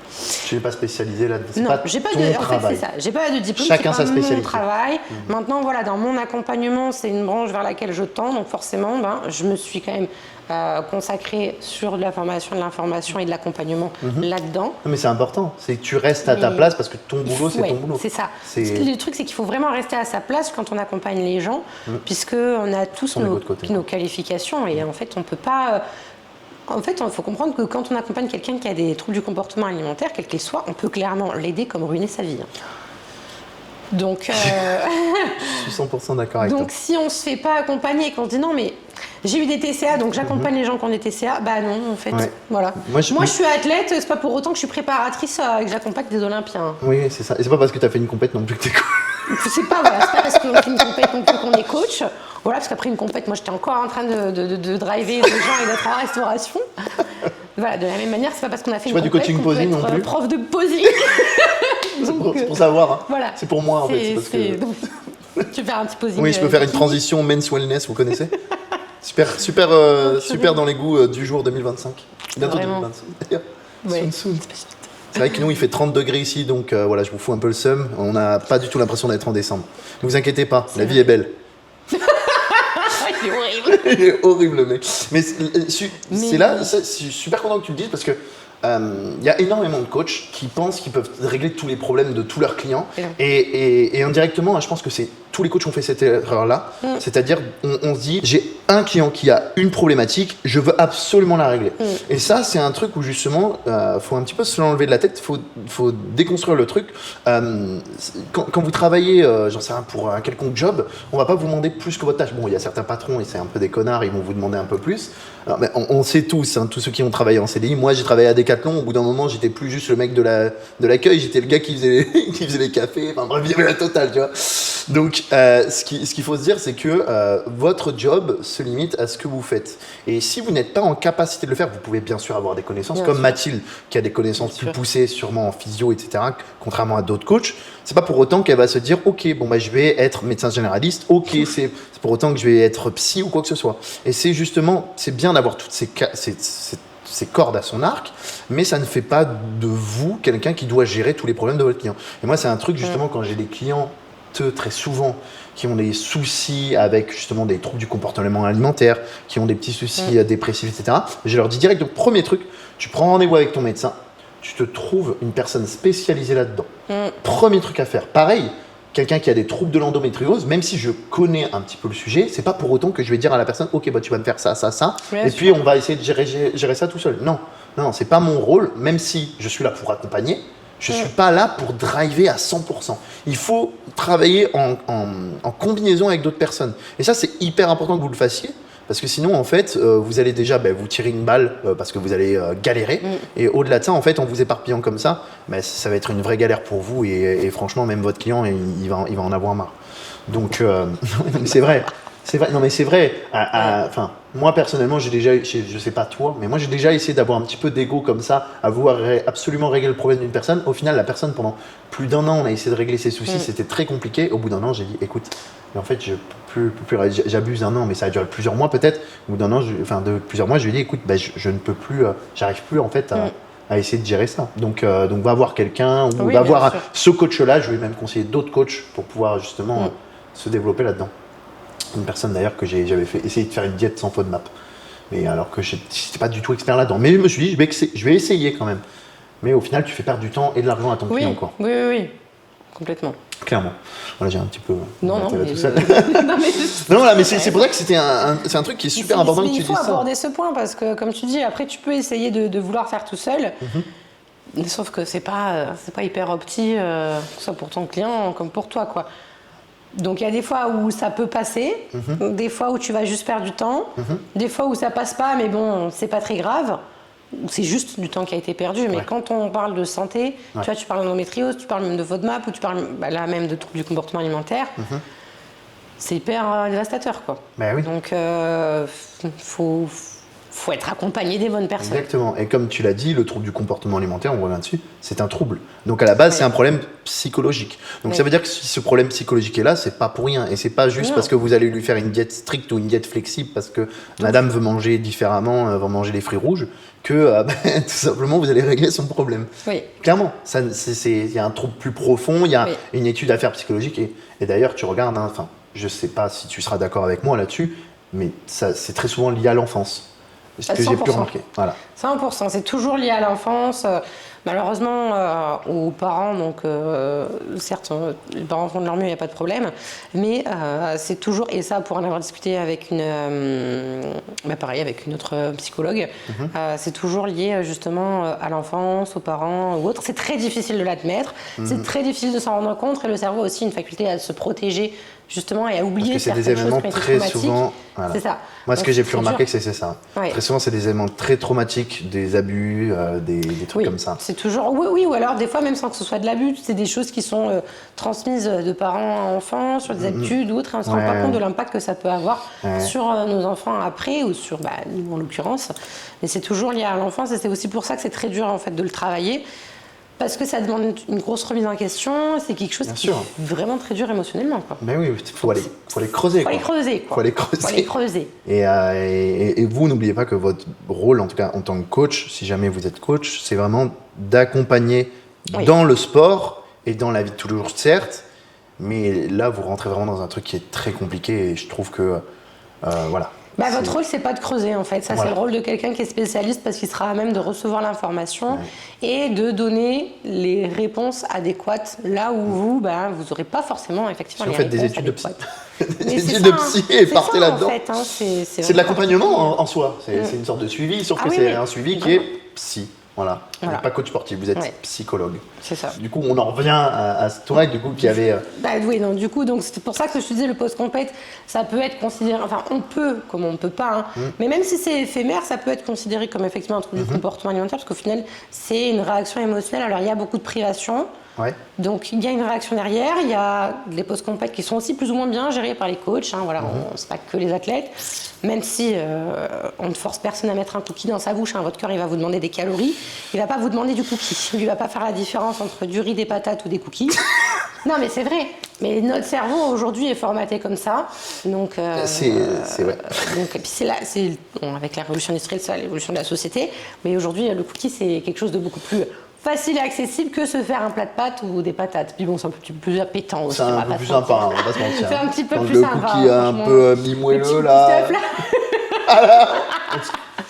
Tu n'es pas spécialisée là-dedans. Non, j'ai pas de. En fait, c'est ça. J'ai pas de diplôme. Chacun sa spécialité. Mon travail. Maintenant, voilà, dans mon accompagnement, c'est une branche vers laquelle je tends. Donc forcément, je me suis quand même consacrée sur de la formation, de l'information et de l'accompagnement là-dedans. Mais c'est important. C'est que tu restes à ta place parce que ton boulot, c'est ton boulot. C'est ça. Le truc, c'est qu'il faut vraiment rester à sa place quand on accompagne les gens, puisque on a tous nos qualifications et en fait, on peut pas. En fait, il faut comprendre que quand on accompagne quelqu'un qui a des troubles du comportement alimentaire, quel qu'il soit, on peut clairement l'aider comme ruiner sa vie. Donc, je suis 100% d'accord avec toi. Donc, si on ne se fait pas accompagner et qu'on se dit non, mais j'ai eu des TCA, donc j'accompagne les gens qui ont des TCA, bah non, en fait, voilà. Moi, je suis athlète, c'est pas pour autant que je suis préparatrice et que j'accompagne des Olympiens. Oui, c'est ça. Et c'est pas parce que tu as fait une compète non plus que t'es coach. C'est pas parce qu'on fait une compète non plus qu'on est coach. Voilà, parce qu'après une compète, moi, j'étais encore en train de driver les gens et d'être en restauration. Voilà, de la même manière, c'est pas parce qu'on a fait une compète du coaching qu'on peut posing être non plus. Prof de posing. C'est pour savoir. Hein. Voilà. C'est pour moi, en fait. Donc, tu veux faire un petit posing. Oui, je peux faire une transition men's wellness, vous connaissez? Super dans les goûts du jour 2025. Bientôt vraiment. 2025. D'ailleurs, soon. C'est vrai que nous, il fait 30 degrés ici, donc voilà, je vous fous un peu le seum. On n'a pas du tout l'impression d'être en décembre. Ne vous inquiétez pas, la vie est belle. C'est horrible. Il est horrible, le mec. Mais c'est là, je suis super content que tu le dises parce que y a énormément de coachs qui pensent qu'ils peuvent régler tous les problèmes de tous leurs clients. Et indirectement, je pense que c'est tous les coachs ont fait cette erreur-là. C'est-à-dire, on se dit, j'ai un client qui a une problématique, je veux absolument la régler. Et ça, c'est un truc où justement, faut un petit peu se l'enlever de la tête, faut déconstruire le truc. Quand vous travaillez, j'en sais rien, pour un quelconque job, on va pas vous demander plus que votre tâche. Bon, il y a certains patrons, et c'est un peu des connards, ils vont vous demander un peu plus. Alors, mais on sait tous, tous ceux qui ont travaillé en CDI. Moi, j'ai travaillé à Decathlon. Au bout d'un moment, j'étais plus juste le mec de l'accueil, j'étais le gars qui faisait les cafés. Enfin bref, il y avait la totale, tu vois. Donc, ce qu'il faut se dire, c'est que votre job se limite à ce que vous faites. Et si vous n'êtes pas en capacité de le faire, vous pouvez bien sûr avoir des connaissances, comme Mathilde, qui a des connaissances plus poussées, sûrement en physio, etc., contrairement à d'autres coachs. C'est pas pour autant qu'elle va se dire, ok, bon, je vais être médecin généraliste, ok, c'est pour autant que je vais être psy ou quoi que ce soit. Et c'est justement, c'est bien d'avoir toutes ses cordes à son arc, mais ça ne fait pas de vous quelqu'un qui doit gérer tous les problèmes de votre client. Et moi, c'est un truc, justement, quand j'ai des clients très souvent qui ont des soucis avec justement des troubles du comportement alimentaire, qui ont des petits soucis dépressifs, etc. Je leur dis direct, donc premier truc, tu prends rendez-vous avec ton médecin, tu te trouves une personne spécialisée là-dedans. Premier truc à faire. Pareil, quelqu'un qui a des troubles de l'endométriose, même si je connais un petit peu le sujet, c'est pas pour autant que je vais dire à la personne, ok, bah, tu vas me faire ça, Bien et sûr. puis on va essayer de gérer ça tout seul. Non, c'est pas mon rôle, même si je suis là pour accompagner. Je ne suis pas là pour driver à 100%. Il faut travailler en combinaison avec d'autres personnes. Et ça, c'est hyper important que vous le fassiez. Parce que sinon, en fait, vous allez déjà vous tirer une balle parce que vous allez galérer. Et au-delà de ça, en fait, en vous éparpillant comme ça, ça va être une vraie galère pour vous. Et franchement, même votre client, il va en avoir marre. Donc, non, mais c'est vrai. Non, mais c'est vrai. Enfin, moi, personnellement, je sais pas toi, mais moi, j'ai déjà essayé d'avoir un petit peu d'ego comme ça, à vouloir absolument régler le problème d'une personne. Au final, la personne, pendant plus d'1 an, on a essayé de régler ses soucis. C'était très compliqué. Au bout d'1 an, j'ai dit, écoute, mais en fait, je peux plus, j'abuse 1 an, mais ça a duré plusieurs mois peut-être. Au bout d'1 an, de plusieurs mois, je lui ai dit, écoute, je ne peux plus, j'arrive plus en fait à essayer de gérer ça. Donc va voir quelqu'un ou va voir ce coach-là. Je vais même conseiller d'autres coachs pour pouvoir justement se développer là-dedans. Une personne d'ailleurs que j'avais essayé de faire une diète sans FODMAP, mais alors que je n'étais pas du tout expert là-dedans. Mais je me suis dit, je vais essayer quand même. Mais au final, tu fais perdre du temps et de l'argent à ton client. Quoi. Oui, complètement. Clairement. Voilà, j'ai un petit peu. Non, mais tout seul. mais c'est pour ça que c'est un truc qui est super important que tu dises ça. Il faut aborder ce point parce que, comme tu dis, après, tu peux essayer de vouloir faire tout seul. Sauf que c'est pas hyper opti, que ce soit pour ton client comme pour toi, quoi. Donc il y a des fois où ça peut passer, des fois où tu vas juste perdre du temps, des fois où ça passe pas, mais bon, c'est pas très grave. C'est juste du temps qui a été perdu. Mais quand on parle de santé, tu vois, tu parles d'endométriose, tu parles même de FODMAP, ou tu parles là même de troubles du comportement alimentaire, c'est hyper dévastateur, quoi. Ben oui. Donc faut être accompagné des bonnes personnes. Exactement. Et comme tu l'as dit, le trouble du comportement alimentaire, on revient dessus, c'est un trouble. Donc à la base, c'est un problème psychologique. Donc ça veut dire que si ce problème psychologique est là, c'est pas pour rien. Et c'est pas juste parce que vous allez lui faire une diète stricte ou une diète flexible parce que madame veut manger différemment, veut manger des fruits rouges, que tout simplement vous allez régler son problème. Oui. Clairement, il y a un trouble plus profond, il y a une étude à faire psychologique. Et d'ailleurs, tu regardes, enfin, je sais pas si tu seras d'accord avec moi là-dessus, mais c'est très souvent lié à l'enfance. C'est ce que j'ai pu remarquer. Voilà. 100%, c'est toujours lié à l'enfance. Malheureusement, aux parents, donc certes, les parents font de leur mieux, il n'y a pas de problème, mais c'est toujours, et ça pour en avoir discuté avec avec une autre psychologue, c'est toujours lié justement à l'enfance, aux parents ou autres. C'est très difficile de l'admettre, c'est très difficile de s'en rendre compte, et le cerveau a aussi une faculté à se protéger justement et à oublier certaines choses qui ont été traumatiques. Souvent, voilà. C'est ça. Moi, Donc, ce que j'ai pu remarquer, c'est ça. Ouais. Très souvent, c'est des éléments très traumatiques, des abus, des trucs comme ça. C'est toujours, oui, ou alors des fois, même sans que ce soit de l'abus, c'est des choses qui sont transmises de parents à enfants, sur des habitudes ou autres, et on ne se rend pas compte de l'impact que ça peut avoir sur nos enfants après, ou sur nous en l'occurrence. Mais c'est toujours lié à l'enfance, et c'est aussi pour ça que c'est très dur en fait de le travailler. Parce que ça demande une grosse remise en question, c'est quelque chose qui est vraiment très dur émotionnellement. Quoi. Mais oui, il faut aller creuser. Faut aller creuser. Et vous, n'oubliez pas que votre rôle, en tout cas en tant que coach, si jamais vous êtes coach, c'est vraiment d'accompagner dans le sport et dans la vie de tous les jours, certes. Mais là, vous rentrez vraiment dans un truc qui est très compliqué et je trouve que, voilà. Votre rôle, c'est pas de creuser en fait. Ça, c'est le rôle de quelqu'un qui est spécialiste parce qu'il sera à même de recevoir l'information et de donner les réponses adéquates là où vous n'aurez pas forcément effectivement les réponses adéquates. Des études de psy et partez là-dedans. En fait, hein, c'est de l'accompagnement en soi. C'est une sorte de suivi, sauf que c'est un suivi qui est psy. Voilà. Vous n'êtes pas coach sportif, vous êtes psychologue. C'est ça. Du coup, on en revient à toi, du coup, qui avait... donc c'est pour ça que je te disais, le post-compète, ça peut être considéré... Enfin, on peut, comme on ne peut pas, mais même si c'est éphémère, ça peut être considéré comme effectivement un trouble du comportement alimentaire, parce qu'au final, c'est une réaction émotionnelle. Alors, il y a beaucoup de privations. Donc il y a une réaction derrière, il y a des post-compètes qui sont aussi plus ou moins bien gérés par les coachs, c'est pas que les athlètes, même si on ne force personne à mettre un cookie dans sa bouche, votre cœur il va vous demander des calories, il va pas vous demander du cookie, il va pas faire la différence entre du riz, des patates ou des cookies. Non, mais c'est vrai. Mais notre cerveau aujourd'hui est formaté comme ça. Donc, C'est vrai. donc, et puis avec la révolution industrielle, c'est l'évolution de la société. Mais aujourd'hui, le cookie, c'est quelque chose de beaucoup plus facile et accessible que se faire un plat de pâtes ou des patates. Puis bon, c'est un peu plus appétant aussi. C'est un peu plus sympa, on va pas se mentir. C'est un petit peu Donc, plus le sympa. cookie un peu mi-moelleux là.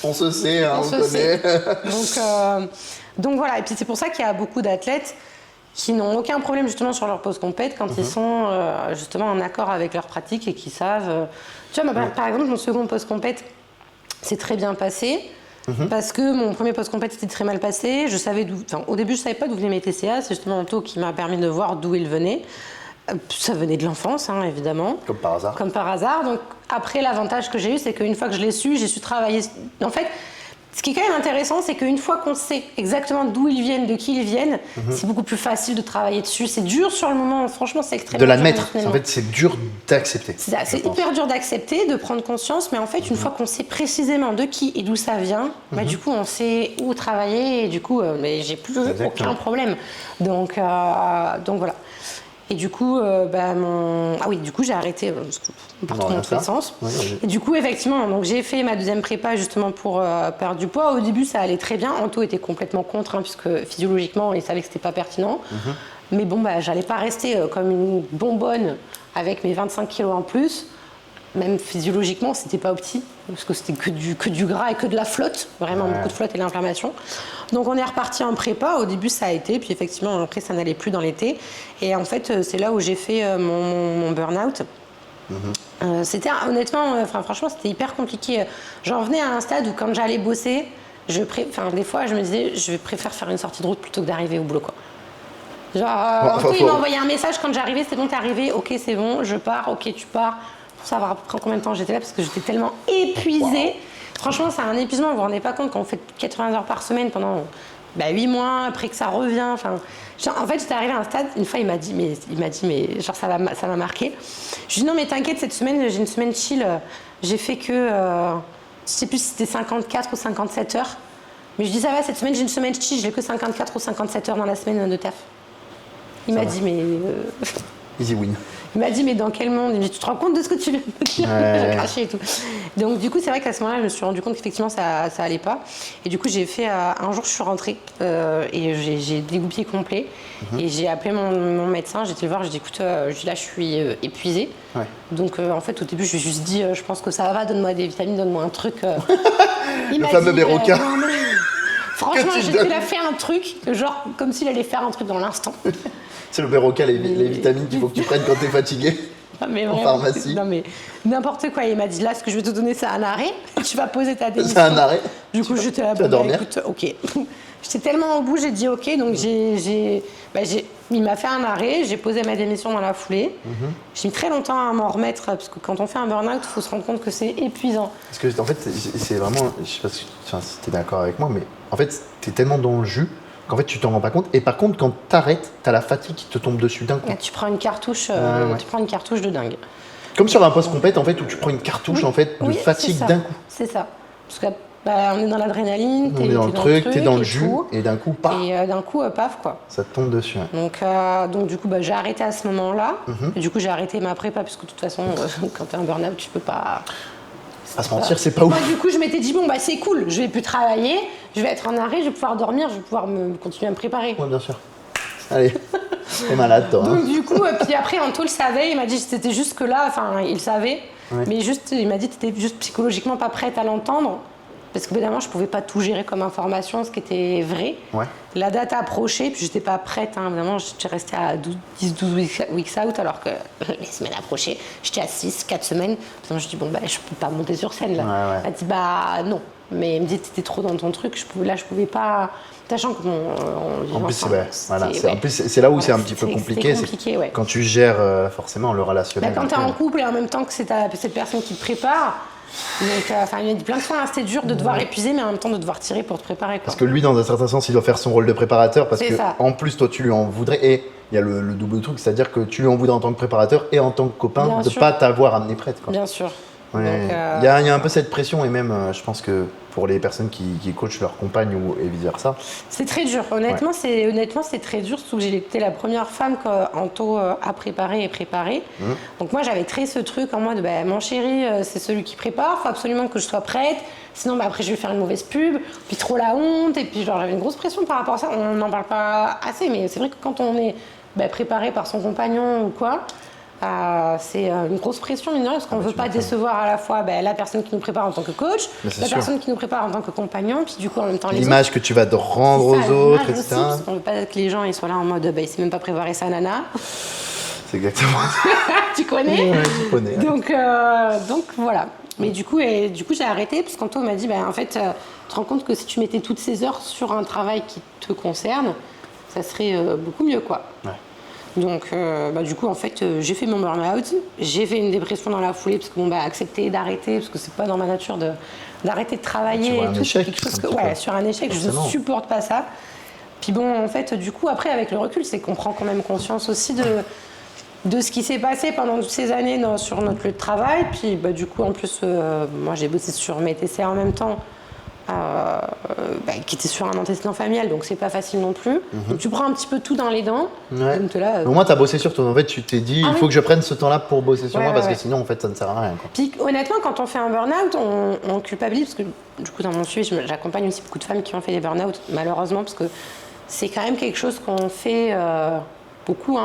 On se sait, hein, on connaît. Donc voilà, et puis c'est pour ça qu'il y a beaucoup d'athlètes qui n'ont aucun problème justement sur leur post-compète quand ils sont justement en accord avec leur pratique et qui savent... Tu vois, par exemple, mon second post-compète s'est très bien passé parce que mon premier post-compète était très mal passé. Au début, je ne savais pas d'où venaient mes TCA. C'est justement Anto qui m'a permis de voir d'où ils venaient. Ça venait de l'enfance, hein, évidemment. Comme par hasard. Comme par hasard. Donc après, l'avantage que j'ai eu, c'est qu'une fois que je l'ai su, j'ai su travailler. En fait, ce qui est quand même intéressant, c'est qu'une fois qu'on sait exactement d'où ils viennent, de qui ils viennent, c'est beaucoup plus facile de travailler dessus. C'est dur sur le moment, franchement, c'est extrêmement De dur. l'admettre. En fait, c'est dur d'accepter. C'est hyper dur d'accepter, de prendre conscience, mais en fait, une fois qu'on sait précisément de qui et d'où ça vient, du coup, on sait où travailler et du coup, mais j'ai plus aucun problème. Donc voilà. Et du coup, du coup, j'ai arrêté partout dans tous les sens. Ouais, et du coup, effectivement, donc j'ai fait ma deuxième prépa justement pour perdre du poids. Au début, ça allait très bien. Anto était complètement contre, puisque physiologiquement, il savait que c'était pas pertinent. Mais bon, j'allais pas rester comme une bonbonne avec mes 25 kilos en plus. Même physiologiquement, c'était pas opti, parce que c'était que du gras et que de la flotte, vraiment beaucoup de flotte et de l'inflammation. Donc on est reparti en prépa. Au début, ça a été, puis effectivement, après, ça n'allait plus dans l'été. Et en fait, c'est là où j'ai fait mon burn-out. C'était honnêtement, franchement, c'était hyper compliqué. J'en venais à un stade où quand j'allais bosser, des fois, je me disais, je préfère faire une sortie de route plutôt que d'arriver au boulot, quoi. Genre, il m'a envoyé un message quand j'arrivais, c'est bon, t'es arrivé, ok, c'est bon, je pars, ok, tu pars. Pour savoir après combien de temps j'étais là, parce que j'étais tellement épuisée. Wow. Franchement, c'est un épuisement, vous vous rendez pas compte, quand on fait 80 heures par semaine pendant 8 mois, après que ça revient. En fait, j'étais arrivée à un stade, une fois, il m'a dit, mais genre, ça m'a marqué. Je lui ai dit, non, mais t'inquiète, cette semaine, j'ai une semaine chill, j'ai fait que, je sais plus si c'était 54 ou 57 heures. Mais je dis, ça va, cette semaine, j'ai une semaine chill, j'ai que 54 ou 57 heures dans la semaine de taf. Il m'a dit, mais... Easy win. Il m'a dit, mais dans quel monde? Il m'a dit, tu te rends compte de ce que tu viens de dire? J'ai craché et tout. Donc, du coup, c'est vrai qu'à ce moment-là, je me suis rendu compte qu'effectivement, ça allait pas. Et du coup, j'ai fait. Un jour, je suis rentrée et j'ai dégoupillé complet. Et j'ai appelé mon médecin, j'ai été le voir, j'ai dit, écoute, là, je suis épuisée. Ouais. Donc, en fait, au début, je lui ai juste dit, je pense que ça va, donne-moi des vitamines, donne-moi un truc. Le fameux Béroca. Franchement, il a fait un truc, genre, comme s'il allait faire un truc dans l'instant. C'est le Béroca, les vitamines qu'il faut que tu prennes quand t'es fatigué. En pharmacie. Non mais n'importe quoi. Il m'a dit, là, ce que je vais te donner, c'est un arrêt. Tu vas poser ta démission. C'est un arrêt. Du coup, j'étais là, écoute, ok. J'étais tellement au bout, j'ai dit ok. Donc il m'a fait un arrêt. J'ai posé ma démission dans la foulée. J'ai mis très longtemps à m'en remettre parce que quand on fait un burn-out, il faut se rendre compte que c'est épuisant. Parce que en fait, c'est vraiment, je sais pas si tu es d'accord avec moi, mais en fait, t'es tellement dans le jus qu'en fait, tu t'en rends pas compte. Et par contre, quand t'arrêtes, t'as la fatigue qui te tombe dessus d'un coup. Et tu prends une cartouche, tu prends une cartouche de dingue. Comme sur un post-compète, en fait, où tu prends une cartouche en fait de fatigue d'un coup. C'est ça. Parce que on est dans l'adrénaline, t'es dans le truc, t'es dans le jus, et d'un coup, paf. Et d'un coup, paf, quoi. Ça te tombe dessus. Ouais. Donc du coup, j'ai arrêté à ce moment-là. Et du coup, j'ai arrêté ma prépa, parce que de toute façon, quand t'es un burn-out, tu peux pas... À se mentir, c'est pas ouf. Moi, du coup, je m'étais dit, bon, c'est cool, je vais plus travailler, je vais être en arrêt, je vais pouvoir dormir, je vais pouvoir continuer à me préparer. Ouais, bien sûr. Allez, t'es malade, toi. Donc, du coup, puis après, Anto le savait, il m'a dit, c'était juste que là, il savait, mais juste, il m'a dit, t'étais juste psychologiquement pas prête à l'entendre, parce que évidemment, je pouvais pas tout gérer comme information, ce qui était vrai. Ouais. La date approchait, puis j'étais pas prête, évidemment, j'étais restée à 10-12 weeks out, alors que les semaines approchaient, j'étais à 4 semaines. Je me suis dit, bon, je peux pas monter sur scène, là. Ouais. Elle m'a dit, non. Mais elle me dit, t'étais trop dans ton truc, je pouvais pas... Sachant que en plus, c'est là où c'est un petit peu compliqué. C'est quand tu gères forcément le relationnel. Quand t'es en couple et en même temps que c'est cette personne qui te prépare... Donc, il m'a dit plein de fois, c'était dur de devoir épuiser, mais en même temps de devoir tirer pour te préparer. Quoi. Parce que lui, dans un certain sens, il doit faire son rôle de préparateur, parce que en plus, toi, tu lui en voudrais. Et il y a le double truc, c'est-à-dire que tu lui en voudrais en tant que préparateur et en tant que copain de ne pas t'avoir amené prête. Quoi. Bien sûr. Ouais. Donc, Il y a un peu cette pression et même, je pense que pour les personnes qui coachent leur compagne ou et vice versa. c'est très dur. Honnêtement, c'est très dur. Surtout que j'ai été la première femme qu'Anto a préparé et préparé. Donc moi, j'avais très ce truc en mode, mon chéri, c'est celui qui prépare. Faut absolument que je sois prête. Sinon, après, je vais faire une mauvaise pub. Puis trop la honte. Et puis, genre, j'avais une grosse pression par rapport à ça. On n'en parle pas assez, mais c'est vrai que quand on est préparé par son compagnon ou quoi. C'est une grosse pression, mine de rien, parce qu'on ne veut pas décevoir à la fois la personne qui nous prépare en tant que coach, la personne qui nous prépare en tant que compagnon, puis du coup en même temps l'image que tu vas te rendre aux autres, etc. Aussi, parce qu'on ne veut pas que les gens ils soient là en mode il sait même pas préparer sa nana. C'est exactement ça. Tu connais? Ouais, je connais. Donc voilà. Mais du coup j'ai arrêté, parce qu'Anto m'a dit en fait, tu te rends compte que si tu mettais toutes ces heures sur un travail qui te concerne, ça serait beaucoup mieux, quoi. Ouais. Donc, du coup, en fait, j'ai fait mon burn-out, j'ai fait une dépression dans la foulée, parce que accepter d'arrêter, parce que c'est pas dans ma nature d'arrêter de travailler. Sur un échec, quelque chose sur un échec, je ne supporte pas ça. Puis bon, en fait, du coup, après, avec le recul, c'est qu'on prend quand même conscience aussi de ce qui s'est passé pendant toutes ces années sur notre lieu de travail. Puis, du coup, en plus, moi, j'ai bossé sur mes TCA en même temps. Qui était sur un antécédent familial, donc c'est pas facile non plus. Donc tu prends un petit peu tout dans les dents. Ouais. Au moins, tu as bossé sur toi. En fait, tu t'es dit, il faut que je prenne ce temps-là pour bosser sur moi, parce que sinon, en fait, ça ne sert à rien, quoi. Puis honnêtement, quand on fait un burn-out, on culpabilise, parce que du coup, dans mon suivi, j'accompagne aussi beaucoup de femmes qui ont fait des burn-out, malheureusement, parce que c'est quand même quelque chose qu'on fait beaucoup.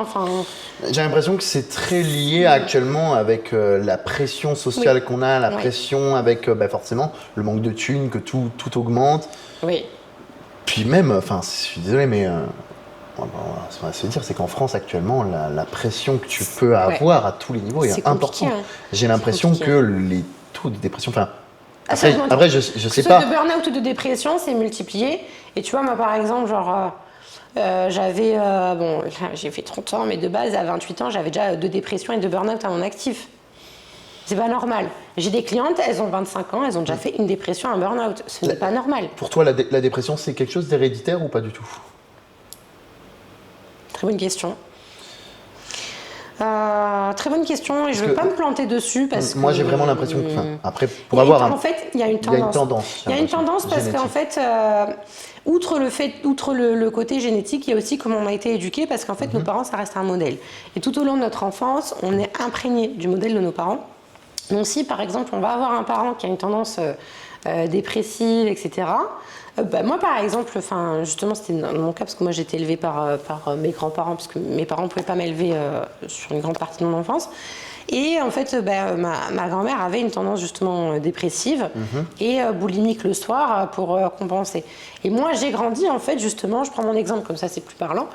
J'ai l'impression que c'est très lié actuellement avec la pression sociale qu'on a, la pression avec forcément le manque de thunes, que tout augmente. Oui. Puis même, je suis désolé, mais on va se dire, c'est qu'en France actuellement, la pression que tu peux avoir à tous les niveaux est importante. J'ai l'impression que les taux de dépression, après, je sais pas. De burn-out ou de dépression, c'est multiplié. Et tu vois, moi par exemple, j'ai fait 30 ans, mais de base, à 28 ans, j'avais déjà de dépression et de burn-out à mon actif. C'est pas normal. J'ai des clientes, elles ont 25 ans, elles ont déjà fait une dépression, un burn-out. Ce n'est pas normal. Pour toi, la dépression, c'est quelque chose d'héréditaire ou pas du tout? Très bonne question. Très bonne question, et je ne veux pas me planter dessus parce que... Moi, j'ai vraiment l'impression que... Après, pour En fait, il y a une tendance. Il y a une tendance parce génétique. qu'en fait, outre le côté génétique, il y a aussi comment on a été éduqué, parce qu'en fait, nos parents, ça reste un modèle. Et tout au long de notre enfance, on est imprégné du modèle de nos parents. Donc si, par exemple, on va avoir un parent qui a une tendance dépressive, etc., moi, par exemple, justement, c'était mon cas, parce que moi, j'ai été élevée par mes grands-parents, parce que mes parents ne pouvaient pas m'élever sur une grande partie de mon enfance. Et en fait, ma grand-mère avait une tendance justement dépressive et boulimique le soir pour compenser. Et moi, j'ai grandi, en fait, justement, je prends mon exemple, comme ça c'est plus parlant,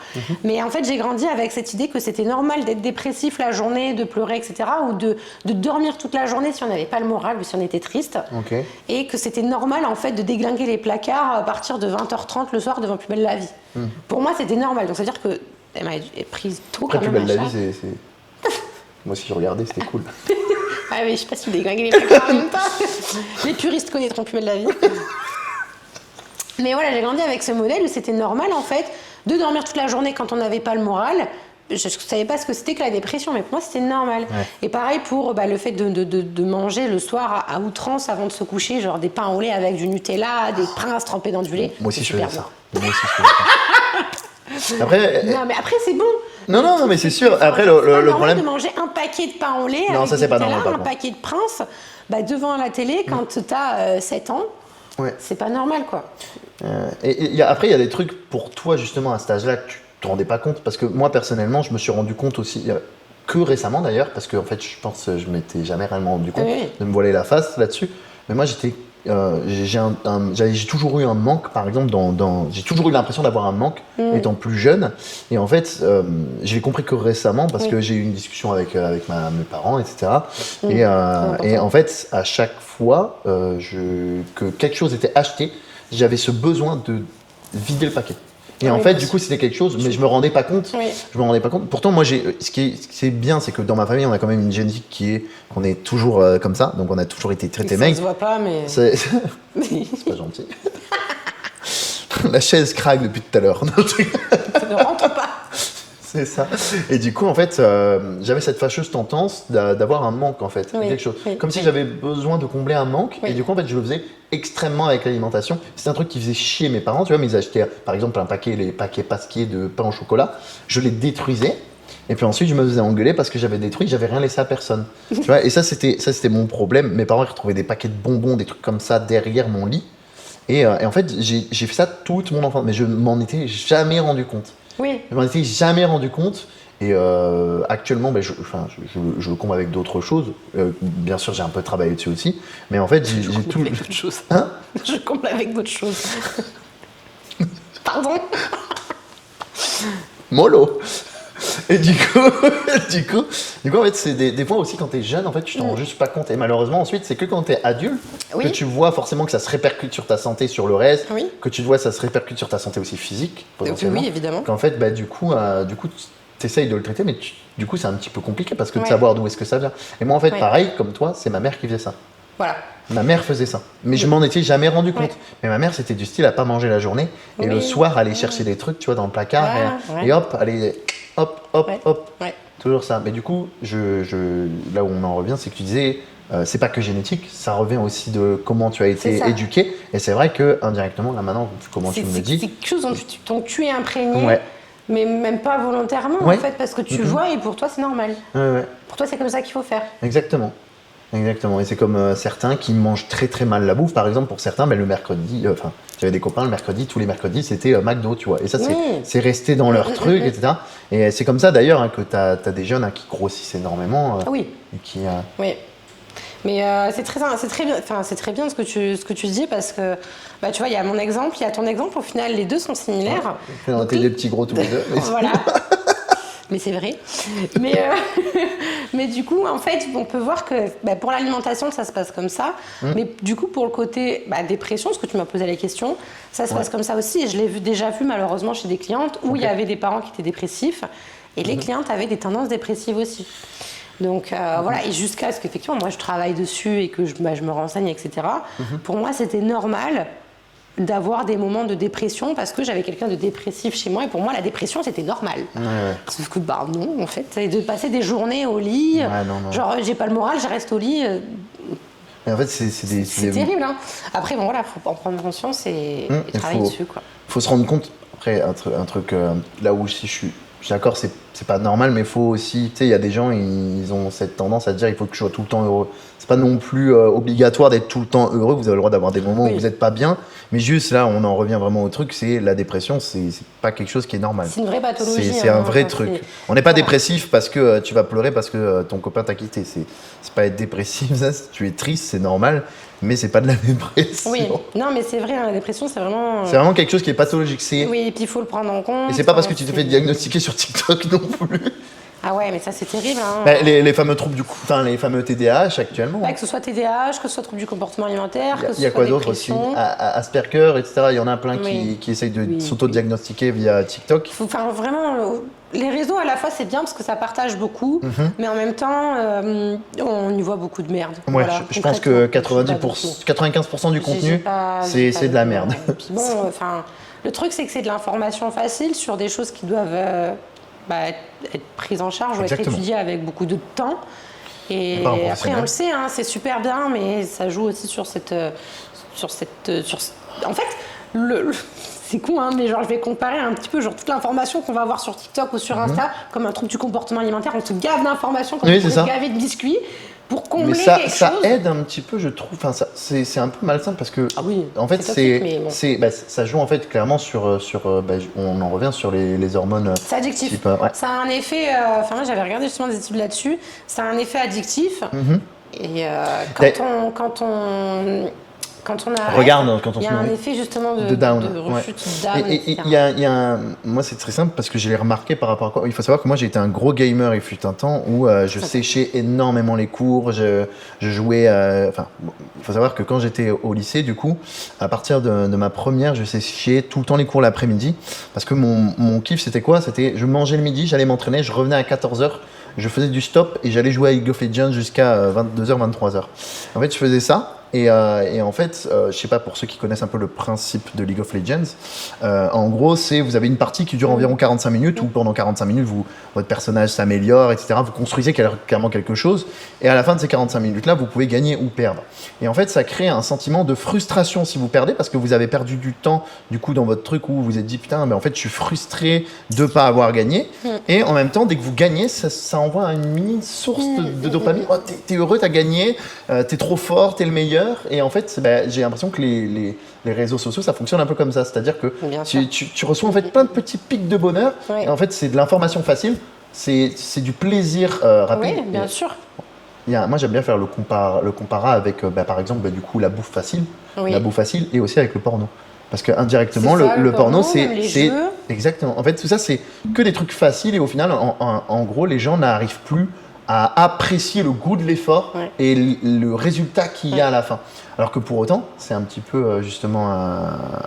mais en fait, j'ai grandi avec cette idée que c'était normal d'être dépressif la journée, de pleurer, etc., ou de dormir toute la journée si on n'avait pas le moral ou si on était triste. Okay. Et que c'était normal, en fait, de déglinguer les placards à partir de 20h30 le soir devant Plus belle la vie. Pour moi, c'était normal. Donc, ça veut dire qu'elle m'a prise tôt après, quand même. Plus belle la vie, c'est... Moi aussi, je regardais, c'était cool. Ah mais je sais pas si vous déglinguez les placards en même temps. Les puristes connaîtront Plus belle la vie. Mais voilà, j'ai grandi avec ce modèle où c'était normal, en fait, de dormir toute la journée quand on n'avait pas le moral. Je ne savais pas ce que c'était que la dépression, mais pour moi, c'était normal. Ouais. Et pareil pour le fait de manger le soir à outrance avant de se coucher, genre des pains au lait avec du Nutella, des princes trempés dans du lait. Moi aussi, je faisais ça. Moi aussi, je faisais ça. Après... Non, mais après, c'est bon. Non, mais c'est sûr. Après, le problème... de manger un paquet de pain au lait non, avec ça, c'est Nutella, pas normal, un paquet de princes, devant la télé quand tu as 7 ans. Ouais. C'est pas normal, quoi. Après, il y a des trucs pour toi, justement, à cet âge-là, que tu te rendais pas compte. Parce que moi, personnellement, je me suis rendu compte aussi, que récemment d'ailleurs, parce que en fait, je pense que je m'étais jamais réellement rendu compte de me voiler la face là-dessus. Mais moi, j'ai toujours eu un manque, par exemple, j'ai toujours eu l'impression d'avoir un manque étant plus jeune. Et en fait, je l'ai compris que récemment parce que j'ai eu une discussion avec mes parents, etc. Et en fait, à chaque fois que quelque chose était acheté, j'avais ce besoin de vider le paquet. Et en fait, du coup, c'était quelque chose, mais je me rendais pas compte. Oui. Je me rendais pas compte. Pourtant, moi, ce qui est bien, c'est que dans ma famille, on a quand même une génétique qu'on est toujours comme ça. Donc, on a toujours été traité maigre. Ça se voit pas, mais... C'est pas gentil. La chaise craque depuis tout à l'heure. Ça ne rentre pas. C'est ça. Et du coup, en fait, j'avais cette fâcheuse tendance d'avoir un manque, en fait. Oui, Quelque chose. oui, Comme si oui. j'avais besoin de combler un manque. Oui. Et du coup, en fait, je le faisais extrêmement avec l'alimentation. C'était un truc qui faisait chier mes parents, tu vois, mais ils achetaient, par exemple, les paquets pasquiers de pain au chocolat. Je les détruisais. Et puis ensuite, je me faisais engueuler parce que j'avais détruit, j'avais rien laissé à personne. Tu vois, et ça, c'était mon problème. Mes parents, ils retrouvaient des paquets de bonbons, des trucs comme ça derrière mon lit. Et en fait, j'ai fait ça toute mon enfance, mais je m'en étais jamais rendu compte. Oui. Je m'en étais jamais rendu compte. Et actuellement, ben, je le comble avec d'autres choses. Bien sûr, j'ai un peu travaillé dessus aussi. Mais en fait, j'ai tout. Avec d'autres choses. Hein? Je comble avec d'autres choses. Pardon. Mollo. Et du coup, en fait, c'est des fois aussi quand t'es jeune, en fait, tu t'en rends juste pas compte. Et malheureusement, ensuite, c'est que quand t'es adulte Oui. que tu vois forcément que ça se répercute sur ta santé, sur le reste, Oui. que tu vois ça se répercute sur ta santé aussi physique, potentiellement. Oui, évidemment. Qu'en fait, bah, du coup, t'essayes de le traiter, mais du coup, c'est un petit peu compliqué parce que de Ouais. savoir d'où est-ce que ça vient. Et moi, en fait, Ouais. pareil, comme toi, c'est ma mère qui faisait ça. Voilà. Ma mère faisait ça. Mais je m'en étais jamais rendu compte. Ouais. Mais ma mère, c'était du style à pas manger la journée. Et le Oui. soir, aller chercher des trucs, tu vois, dans le placard. Ouais, Et hop, aller, hop. Ouais. Toujours ça. Mais du coup, là où on en revient, c'est que tu disais, c'est pas que génétique, ça revient aussi de comment tu as été C'est ça. éduqué. Et c'est vrai que indirectement, là maintenant, comment tu C'est me le c'est dis, quelque chose dont tu es imprégné, Ouais. mais même pas volontairement Ouais. en fait, parce que tu vois et pour toi c'est normal. ouais. Pour toi c'est comme ça qu'il faut faire. Exactement. Et c'est comme certains qui mangent très très mal la bouffe. Par exemple, pour certains, le mercredi, j'avais des copains le mercredi, tous les mercredis, c'était McDo, tu vois. Et ça, Oui. c'est resté dans leur truc, etc. Et c'est comme ça d'ailleurs que tu as des jeunes qui grossissent énormément. Ah oui. Et qui, Oui. Mais c'est très bien, enfin, c'est très bien ce que tu dis parce que bah, tu vois, il y a mon exemple, il y a ton exemple, au final les deux sont similaires. on était des petits gros tous les deux. Voilà. Mais c'est vrai. Mais du coup, en fait, on peut voir que pour l'alimentation, ça se passe comme ça. Mais du coup, pour le côté dépression, parce que tu m'as posé la question, ça se passe comme ça aussi. Et je l'ai déjà vu malheureusement chez des clientes où il y avait des parents qui étaient dépressifs et les clientes avaient des tendances dépressives aussi. Donc voilà, et jusqu'à ce qu'effectivement, moi je travaille dessus et que je me renseigne, etc. Pour moi, c'était normal d'avoir des moments de dépression parce que j'avais quelqu'un de dépressif chez moi et pour moi la dépression c'était normal. Sauf que non en fait, et de passer des journées au lit, non. genre j'ai pas le moral, je reste au lit. Et en fait, c'est terrible hein. Après voilà, faut en prendre conscience et travailler dessus quoi. Faut se rendre compte, après un truc là où si je suis d'accord, c'est pas normal, mais il faut aussi, tu sais, il y a des gens, ils ont cette tendance à dire il faut que je sois tout le temps heureux. C'est pas non plus obligatoire d'être tout le temps heureux, vous avez le droit d'avoir des moments où vous n'êtes pas bien, mais juste là, on en revient vraiment au truc, c'est la dépression, c'est pas quelque chose qui est normal. C'est une vraie pathologie. C'est un vrai truc. On n'est pas dépressif parce que tu vas pleurer parce que ton copain t'a quitté. C'est pas être dépressif, ça, si tu es triste, c'est normal, mais c'est pas de la dépression. Oui, non mais c'est vrai, la dépression c'est vraiment... C'est vraiment quelque chose qui est pathologique. Oui, et puis il faut le prendre en compte. Et c'est pas parce que tu te fais diagnostiquer sur TikTok non plus. Ah ouais, mais ça c'est terrible. Hein. Les fameux troubles les fameux TDAH actuellement. Que ce soit TDAH, que ce soit trouble du comportement alimentaire, que ce soit Il y a quoi d'autre aussi? Asperger, etc. Il y en a plein qui essayent de s'auto-diagnostiquer via TikTok. Enfin, vraiment, les réseaux à la fois c'est bien parce que ça partage beaucoup, mais en même temps, on y voit beaucoup de merde. Ouais, voilà, je pense que 95% du contenu, c'est de la merde. Et puis bon, le truc c'est que c'est de l'information facile sur des choses qui doivent être prises en charge ou être étudiées avec beaucoup de temps. Et après, on le sait, hein, c'est super bien, mais ça joue aussi sur cette... En fait, c'est con, hein, mais genre, je vais comparer un petit peu genre, toute l'information qu'on va avoir sur TikTok ou sur Insta, comme un trouble du comportement alimentaire. On te gave d'informations comme on te gaver de biscuits pour combler quelque chose. Ça aide un petit peu, je trouve. Enfin, c'est un peu malsain parce que, en fait, ça joue en fait clairement sur on en revient sur les hormones. C'est addictif. Ça a un effet. Moi, j'avais regardé justement des études là-dessus. Ça a un effet addictif. Et quand on arrête, regarde, il y a un effet justement de rechute down. Et moi, c'est très simple parce que je l'ai remarqué par rapport à quoi. Il faut savoir que moi, j'ai été un gros gamer. Il fut un temps où je séchais énormément les cours. Je jouais. Il faut savoir que quand j'étais au lycée, du coup, à partir de ma première, je séchais tout le temps les cours l'après-midi parce que mon kiff, c'était quoi? C'était je mangeais le midi, j'allais m'entraîner, je revenais à 14h. Je faisais du stop et j'allais jouer à League of Legends jusqu'à 22h, 23h. En fait, je faisais ça. Et en fait, je sais pas, pour ceux qui connaissent un peu le principe de League of Legends, en gros, vous avez une partie qui dure environ 45 minutes, où pendant 45 minutes, votre personnage s'améliore, etc. Vous construisez clairement quelque chose, et à la fin de ces 45 minutes-là, vous pouvez gagner ou perdre. Et en fait, ça crée un sentiment de frustration si vous perdez, parce que vous avez perdu du temps, du coup, dans votre truc où vous vous êtes dit, putain, mais en fait, je suis frustré de pas avoir gagné. Et en même temps, dès que vous gagnez, ça envoie une mini source de dopamine. Oh, t'es heureux, t'as gagné, t'es trop fort, t'es le meilleur. Et en fait, j'ai l'impression que les réseaux sociaux, ça fonctionne un peu comme ça. C'est-à-dire que tu reçois en fait plein de petits pics de bonheur. Oui. Et en fait, c'est de l'information facile, c'est du plaisir rapide. Oui, bien sûr. Moi, j'aime bien faire le comparat avec, par exemple, du coup, la bouffe facile. Oui. La bouffe facile et aussi avec le porno. Parce que indirectement, C'est ça, le porno, même les c'est jeux. exactement. En fait, tout ça, c'est que des trucs faciles et au final, en gros, les gens n'arrivent plus à apprécier le goût de l'effort et le résultat qu'il y a à la fin. Alors que pour autant, c'est un petit peu justement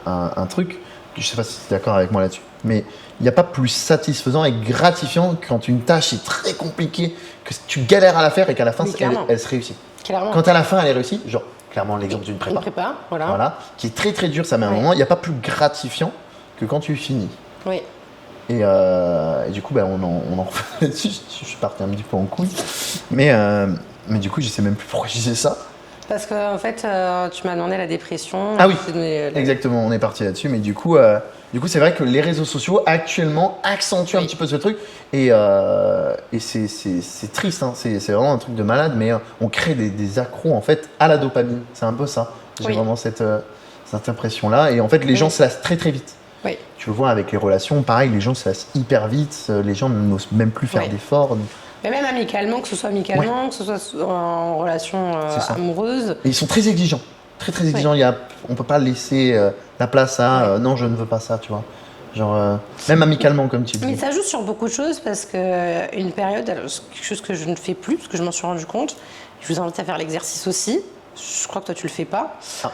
un truc, je sais pas si tu es d'accord avec moi là-dessus, mais il n'y a pas plus satisfaisant et gratifiant quand une tâche est très compliquée, que tu galères à la faire et qu'à la fin, elle se réussit. Clairement. Quand à la fin, elle est réussie, genre clairement l'exemple d'une prépa. Une prépa, voilà. Qui est très très dur, ça met un moment, il n'y a pas plus gratifiant que quand tu finis. Oui. Et du coup, on en refait dessus. Je suis parti un petit peu en couille. Mais du coup, je sais même plus pourquoi je disais ça. Parce que en fait, tu m'as demandé la dépression. Ah oui, exactement, on est parti là-dessus. Mais du coup, c'est vrai que les réseaux sociaux actuellement accentuent un petit peu ce truc. Et c'est triste, hein. C'est vraiment un truc de malade. Mais on crée des accros en fait à la dopamine. C'est un peu ça. J'ai vraiment cette impression-là. Et en fait, les gens se lassent très très vite. Oui. Tu le vois avec les relations, pareil, les gens se lassent hyper vite, les gens n'osent même plus faire d'efforts. Mais même amicalement, que ce soit amicalement, que ce soit en relation amoureuse. Et ils sont très exigeants, très très exigeants. On peut pas laisser la place à non, je ne veux pas ça, tu vois. Genre, même amicalement, comme tu dis. Mais ça joue sur beaucoup de choses parce qu'une période, alors, c'est quelque chose que je ne fais plus, parce que je m'en suis rendu compte. Je vous invite à faire l'exercice aussi. Je crois que toi, tu le fais pas. Ah.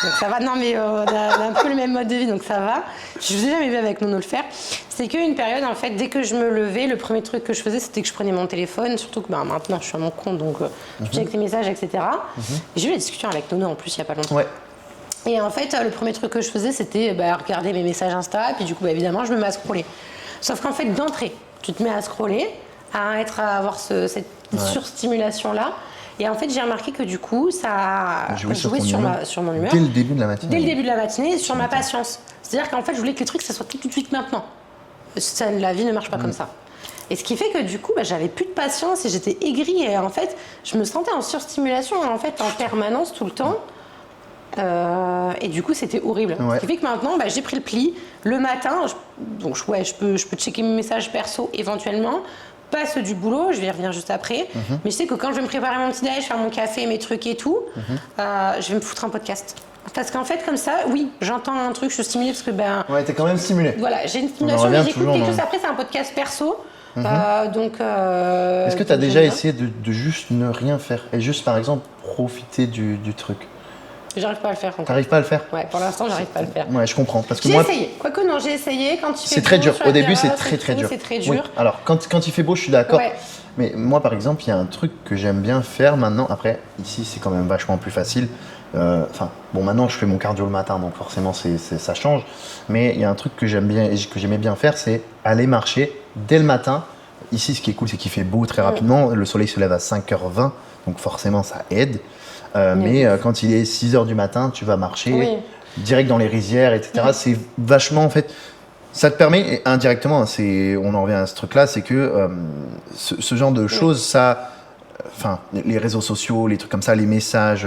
Donc ça va, non mais on a un peu le même mode de vie, donc ça va. Je vous ai jamais vu avec Nono le faire. C'est qu'une période, en fait, dès que je me levais, le premier truc que je faisais, c'était que je prenais mon téléphone, surtout que maintenant je suis à mon compte, donc je check les messages, etc. Et j'ai eu la discussion avec Nono en plus il n'y a pas longtemps. Ouais. Et en fait, le premier truc que je faisais, c'était regarder mes messages Insta, et puis du coup, évidemment, je me mets à scroller. Sauf qu'en fait, d'entrée, tu te mets à scroller, à avoir cette surstimulation-là. Et en fait, j'ai remarqué que du coup, ça a joué sur mon humeur. Dès le début de la matinée. Dès le début de la matinée, sur ma patience. C'est-à-dire qu'en fait, je voulais que les trucs, ça soit tout de suite maintenant. La vie ne marche pas comme ça. Et ce qui fait que du coup, j'avais plus de patience et j'étais aigrie. Et en fait, je me sentais en surstimulation en permanence, tout le temps. Et du coup, c'était horrible. Ce qui fait que maintenant, j'ai pris le pli. Le matin, je peux checker mes messages perso éventuellement. Pas ceux du boulot, je vais y revenir juste après. Mais je sais que quand je vais me préparer mon petit déj, faire mon café, mes trucs et tout, je vais me foutre un podcast. Parce qu'en fait, comme ça, oui, j'entends un truc, je suis stimulée parce que ouais, t'es quand même stimulée. Voilà, j'ai une stimulation, mais j'écoute quelque chose. Après, c'est un podcast perso. Est-ce que tu as déjà essayé de juste ne rien faire et juste, par exemple, profiter du truc? J'arrive pas à le faire. T'arrives pas à le faire? Ouais, pour l'instant, j'arrive pas à le faire. Ouais, je comprends. Parce que j'ai essayé. Quoique non, j'ai essayé. Quand il fait c'est très beau, dur. sur Au la début, c'est terrasse, très dur. C'est très dur. Oui. Alors, quand il fait beau, je suis d'accord. Ouais. Mais moi, par exemple, il y a un truc que j'aime bien faire maintenant. Après, ici, c'est quand même vachement plus facile. Maintenant, je fais mon cardio le matin, donc forcément, ça change. Mais il y a un truc que j'aime bien et que j'aimais bien faire, c'est aller marcher dès le matin. Ici, ce qui est cool, c'est qu'il fait beau très rapidement. Le soleil se lève à 5h20, donc forcément, ça aide. Mais quand il est 6h du matin, tu vas marcher direct dans les rizières, etc. C'est vachement, en fait, ça te permet, et indirectement, on en revient à ce truc-là, c'est que ce genre de choses, les réseaux sociaux, les trucs comme ça, les messages,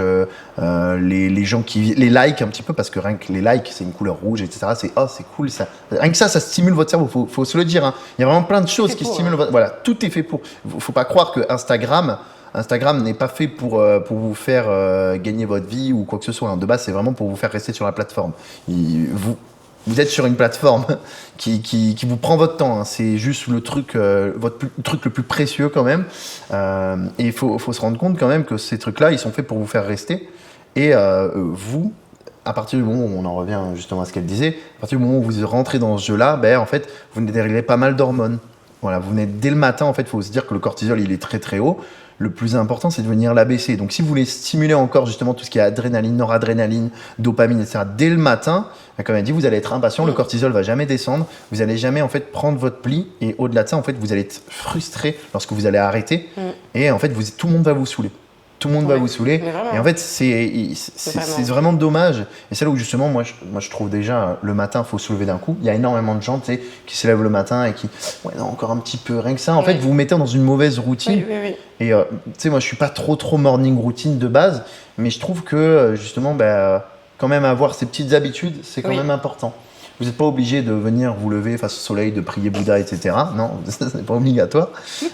les gens les likes un petit peu, parce que rien que les likes, c'est une couleur rouge, etc. C'est cool, ça. Rien que ça stimule votre cerveau, faut se le dire. Hein. Il y a vraiment plein de choses qui stimulent votre. Voilà, tout est fait pour. Faut pas croire que Instagram n'est pas fait pour vous faire gagner votre vie ou quoi que ce soit. De base, c'est vraiment pour vous faire rester sur la plateforme. Vous êtes sur une plateforme qui vous prend votre temps. Hein. C'est juste le truc, votre truc le plus précieux quand même. Et il faut se rendre compte quand même que ces trucs-là, ils sont faits pour vous faire rester. Et vous, à partir du moment où on en revient justement à ce qu'elle disait, à partir du moment où vous rentrez dans ce jeu-là, en fait, vous déréglez pas mal d'hormones. Voilà, vous venez dès le matin, en fait, il faut se dire que le cortisol, il est très très haut. le plus important, c'est de venir l'abaisser. Donc, si vous voulez stimuler encore justement tout ce qui est adrénaline, noradrénaline, dopamine, etc., dès le matin, comme elle dit, vous allez être impatient, le cortisol va jamais descendre, vous allez jamais en fait prendre votre pli, et au-delà de ça, en fait, vous allez être frustré lorsque vous allez arrêter, et en fait, tout le monde va vous saouler. Tout le monde va vous saouler. Et en fait, c'est vraiment dommage. Et c'est là où justement, moi, je trouve déjà, le matin, il faut se lever d'un coup. Il y a énormément de gens, tu sais, qui se lèvent le matin et qui, ouais, non, encore un petit peu, rien que ça. En fait, vous vous mettez dans une mauvaise routine. Et tu sais, moi, je suis pas trop morning routine de base, mais je trouve que justement, quand même avoir ces petites habitudes, c'est quand même important. Vous n'êtes pas obligé de venir vous lever face au soleil, de prier Bouddha, etc. Non, ça n'est pas obligatoire.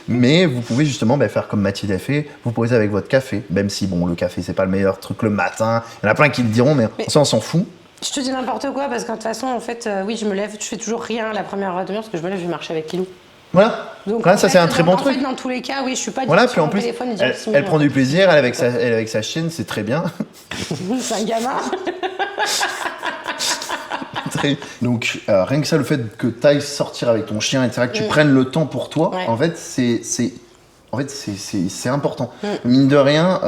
Mais vous pouvez justement faire comme Mathilde a fait, vous posez avec votre café, même si bon, le café, c'est pas le meilleur truc le matin. Il y en a plein qui le diront, mais ça, on s'en fout. Je te dis n'importe quoi parce que de toute façon, en fait, oui, je me lève, je fais toujours rien la première demi-heure parce que je me lève, je vais marcher avec Kilou. Voilà. Donc, ça c'est un très bon truc. En fait, dans tous les cas, oui, je suis pas voilà, sur puis en mon plus, téléphone. Elle prend du plaisir, elle avec sa chienne, c'est très bien. C'est un gamin. Donc, rien que ça, le fait que tu ailles sortir avec ton chien, etc., que tu prennes le temps pour toi, en fait, c'est important. Mine de rien,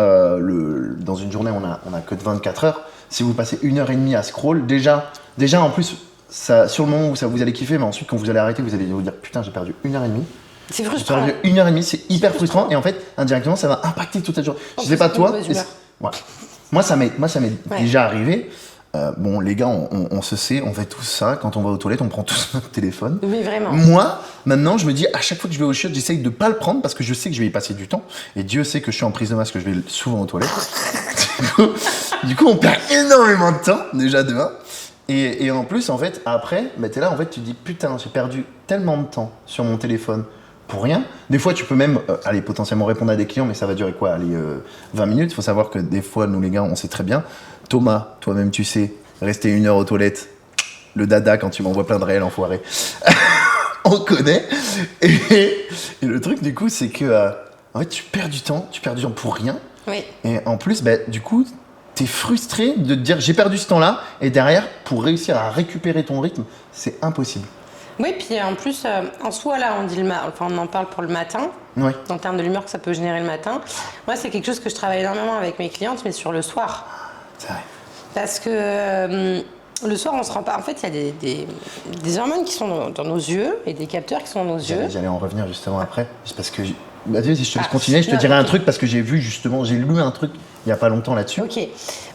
dans une journée, on a que de 24 heures. Si vous passez 1h30 à scroll, déjà en plus, ça, sur le moment où vous allez kiffer, mais ensuite, quand vous allez arrêter, vous allez vous dire putain, j'ai perdu 1h30. C'est frustrant. J'ai perdu 1h30, c'est hyper frustrant. Et en fait, indirectement, ça va impacter toute ta journée. Je sais pas toi. Moi, ça m'est déjà arrivé. Bon, les gars, on se sait, on fait tout ça. Quand on va aux toilettes, on prend tous notre téléphone. Mais vraiment. Moi, maintenant, je me dis, à chaque fois que je vais aux chiottes, j'essaye de pas le prendre parce que je sais que je vais y passer du temps. Et Dieu sait que je suis en prise de masque, que je vais souvent aux toilettes. du coup, on perd énormément de temps, déjà de 1. Et en plus, en fait, après, t'es là, en fait, tu te dis, putain, j'ai perdu tellement de temps sur mon téléphone pour rien. Des fois, tu peux même potentiellement répondre à des clients, mais ça va durer quoi 20 minutes. Il faut savoir que des fois, nous les gars, on sait très bien. Thomas, toi-même, tu sais, rester 1 heure aux toilettes, le dada quand tu m'envoies plein de réels, enfoiré. On connaît. Et le truc, du coup, c'est que en fait, tu perds du temps pour rien. Oui. Et en plus, du coup, t'es frustré de te dire j'ai perdu ce temps-là, et derrière, pour réussir à récupérer ton rythme, c'est impossible. Oui, puis en plus, en soi, là, on en parle pour le matin, en termes de l'humeur que ça peut générer le matin. Moi, c'est quelque chose que je travaille énormément avec mes clientes, mais sur le soir. C'est vrai. Parce que le soir, on se rend pas. En fait, il y a des hormones qui sont dans nos yeux et des capteurs qui sont dans nos yeux. J'allais en revenir justement après, c'est parce que. Si je te laisse continuer, je te dirai un truc parce que j'ai lu un truc il y a pas longtemps là-dessus. Ok.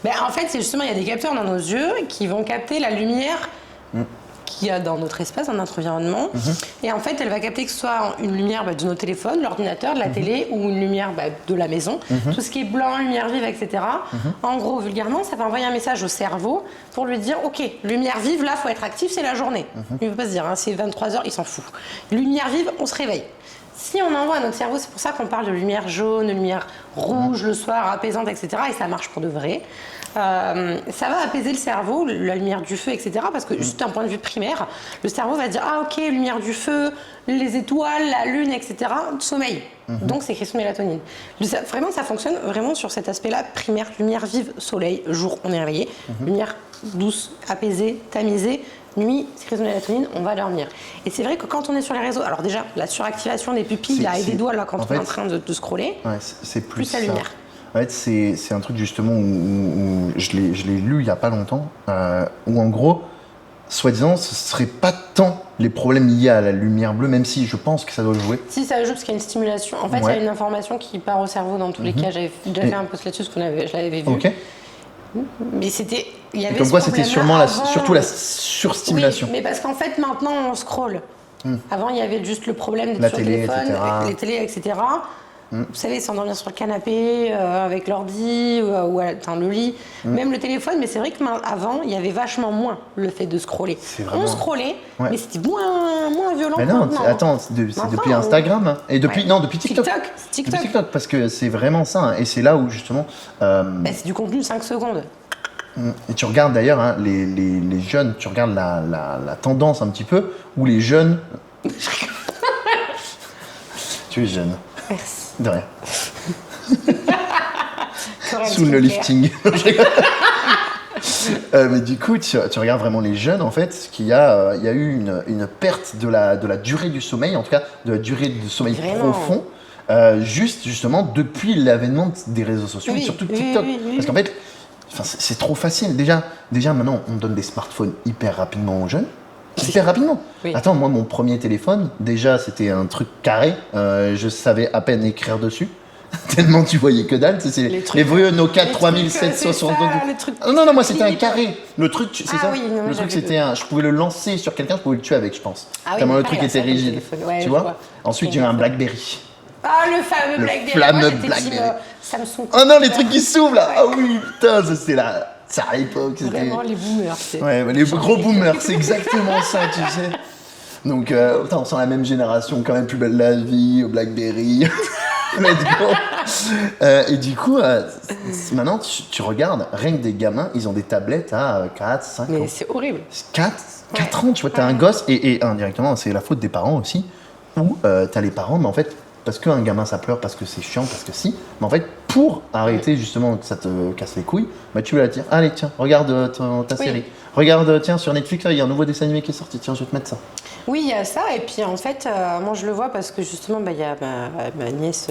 En fait, c'est justement, il y a des capteurs dans nos yeux qui vont capter la lumière qu'il y a dans notre espace, dans notre environnement. Et en fait, elle va capter que ce soit une lumière de nos téléphones, l'ordinateur, de la télé ou une lumière de la maison. Tout ce qui est blanc, lumière vive, etc. En gros, vulgairement, ça va envoyer un message au cerveau pour lui dire ok, lumière vive, là, faut être actif, c'est la journée. Il ne veut pas se dire, c'est 23h, il s'en fout. Lumière vive, on se réveille. Si on envoie à notre cerveau, c'est pour ça qu'on parle de lumière jaune, de lumière rouge le soir, apaisante, etc. Et ça marche pour de vrai. Ça va apaiser le cerveau, la lumière du feu, etc. Parce que juste d'un point de vue primaire, le cerveau va dire ah ok, lumière du feu, les étoiles, la lune, etc. Sommeil. Donc c'est sécrétion de mélatonine. Vraiment, ça fonctionne vraiment sur cet aspect-là primaire, lumière vive, soleil, jour, on est réveillé, lumière douce, apaisée, tamisée. Nuit, sécrétion de mélatonine, on va dormir. Et c'est vrai que quand on est sur les réseaux, alors déjà, la suractivation des pupilles là, et des doigts là, quand on est en train de scroller, c'est plus la lumière. En fait, c'est un truc justement où je l'ai lu il y a pas longtemps, où en gros, soi-disant, ce serait pas tant les problèmes liés à la lumière bleue, même si je pense que ça doit jouer. Si, ça joue parce qu'il y a une stimulation. En fait, il y a une information qui part au cerveau dans tous les cas. J'avais déjà fait un post là-dessus, parce que je l'avais vu. Ok. Mais il y avait comme quoi, c'était sûrement surtout la surstimulation. Oui, mais parce qu'en fait, maintenant, on scrolle. Avant, il y avait juste le problème d'être la sur télé, le téléphone, etc. avec les télés, etc. Vous savez, s'endormir sur le canapé, avec l'ordi, ou le lit, même le téléphone. Mais c'est vrai qu'avant, il y avait vachement moins le fait de scroller. On scrollait, mais c'était moins violent. Mais non, attends, c'est depuis Instagram. Hein. Et depuis TikTok. TikTok. Depuis TikTok, parce que c'est vraiment ça. Hein. Et c'est là où, justement... c'est du contenu 5 secondes. Et tu regardes d'ailleurs les jeunes, tu regardes la tendance un petit peu, où les jeunes... Tu es jeune. Merci. De rien. Sous le lifting. Mais du coup, tu regardes vraiment les jeunes, en fait, qu'il y a eu une perte de la durée du sommeil, en tout cas de la durée du sommeil profond, juste justement depuis l'avènement des réseaux sociaux, et surtout TikTok. Parce qu'en fait, c'est trop facile. Déjà maintenant, on donne des smartphones hyper rapidement aux jeunes. Hyper rapidement. Oui. Attends, moi, mon premier téléphone, déjà, c'était un truc carré. Je savais à peine écrire dessus. Tellement tu voyais que dalle. C'est les vieux Nokia 3762. Non, moi, c'était un carré. Le truc, c'est ça. Oui, non, le truc, c'était je pouvais le lancer sur quelqu'un, je pouvais le tuer avec, je pense. Tellement le truc était rigide. Ouais, tu vois. Ensuite, j'ai eu un BlackBerry. Ah, le fameux BlackBerry. Flammeux Blackberry. Samsung. Oh non, les trucs qui s'ouvrent là. Ah oui, putain, ça c'était là. Ça à l'époque, c'était. Vraiment les boomers, c'est. Ouais, les gros boomers, c'est exactement ça, tu sais. Donc, putain, on sent la même génération, quand même plus belle la vie, au BlackBerry. Let's go. Et du coup, maintenant, tu regardes, rien que des gamins, ils ont des tablettes à 4, 5 ans. Mais c'est horrible. 4 ans, tu vois, t'as un gosse, et indirectement, c'est la faute des parents aussi, où t'as les parents, mais en fait, parce qu'un gamin ça pleure, parce que c'est chiant, parce que si, mais en fait, pour arrêter justement que ça te casse les couilles, bah tu vas la dire, allez tiens, regarde ta série. Regarde, tiens, sur Netflix, il y a un nouveau dessin animé qui est sorti, tiens, je vais te mettre ça. Oui, il y a ça, et puis en fait, moi je le vois parce que justement, il y a ma nièce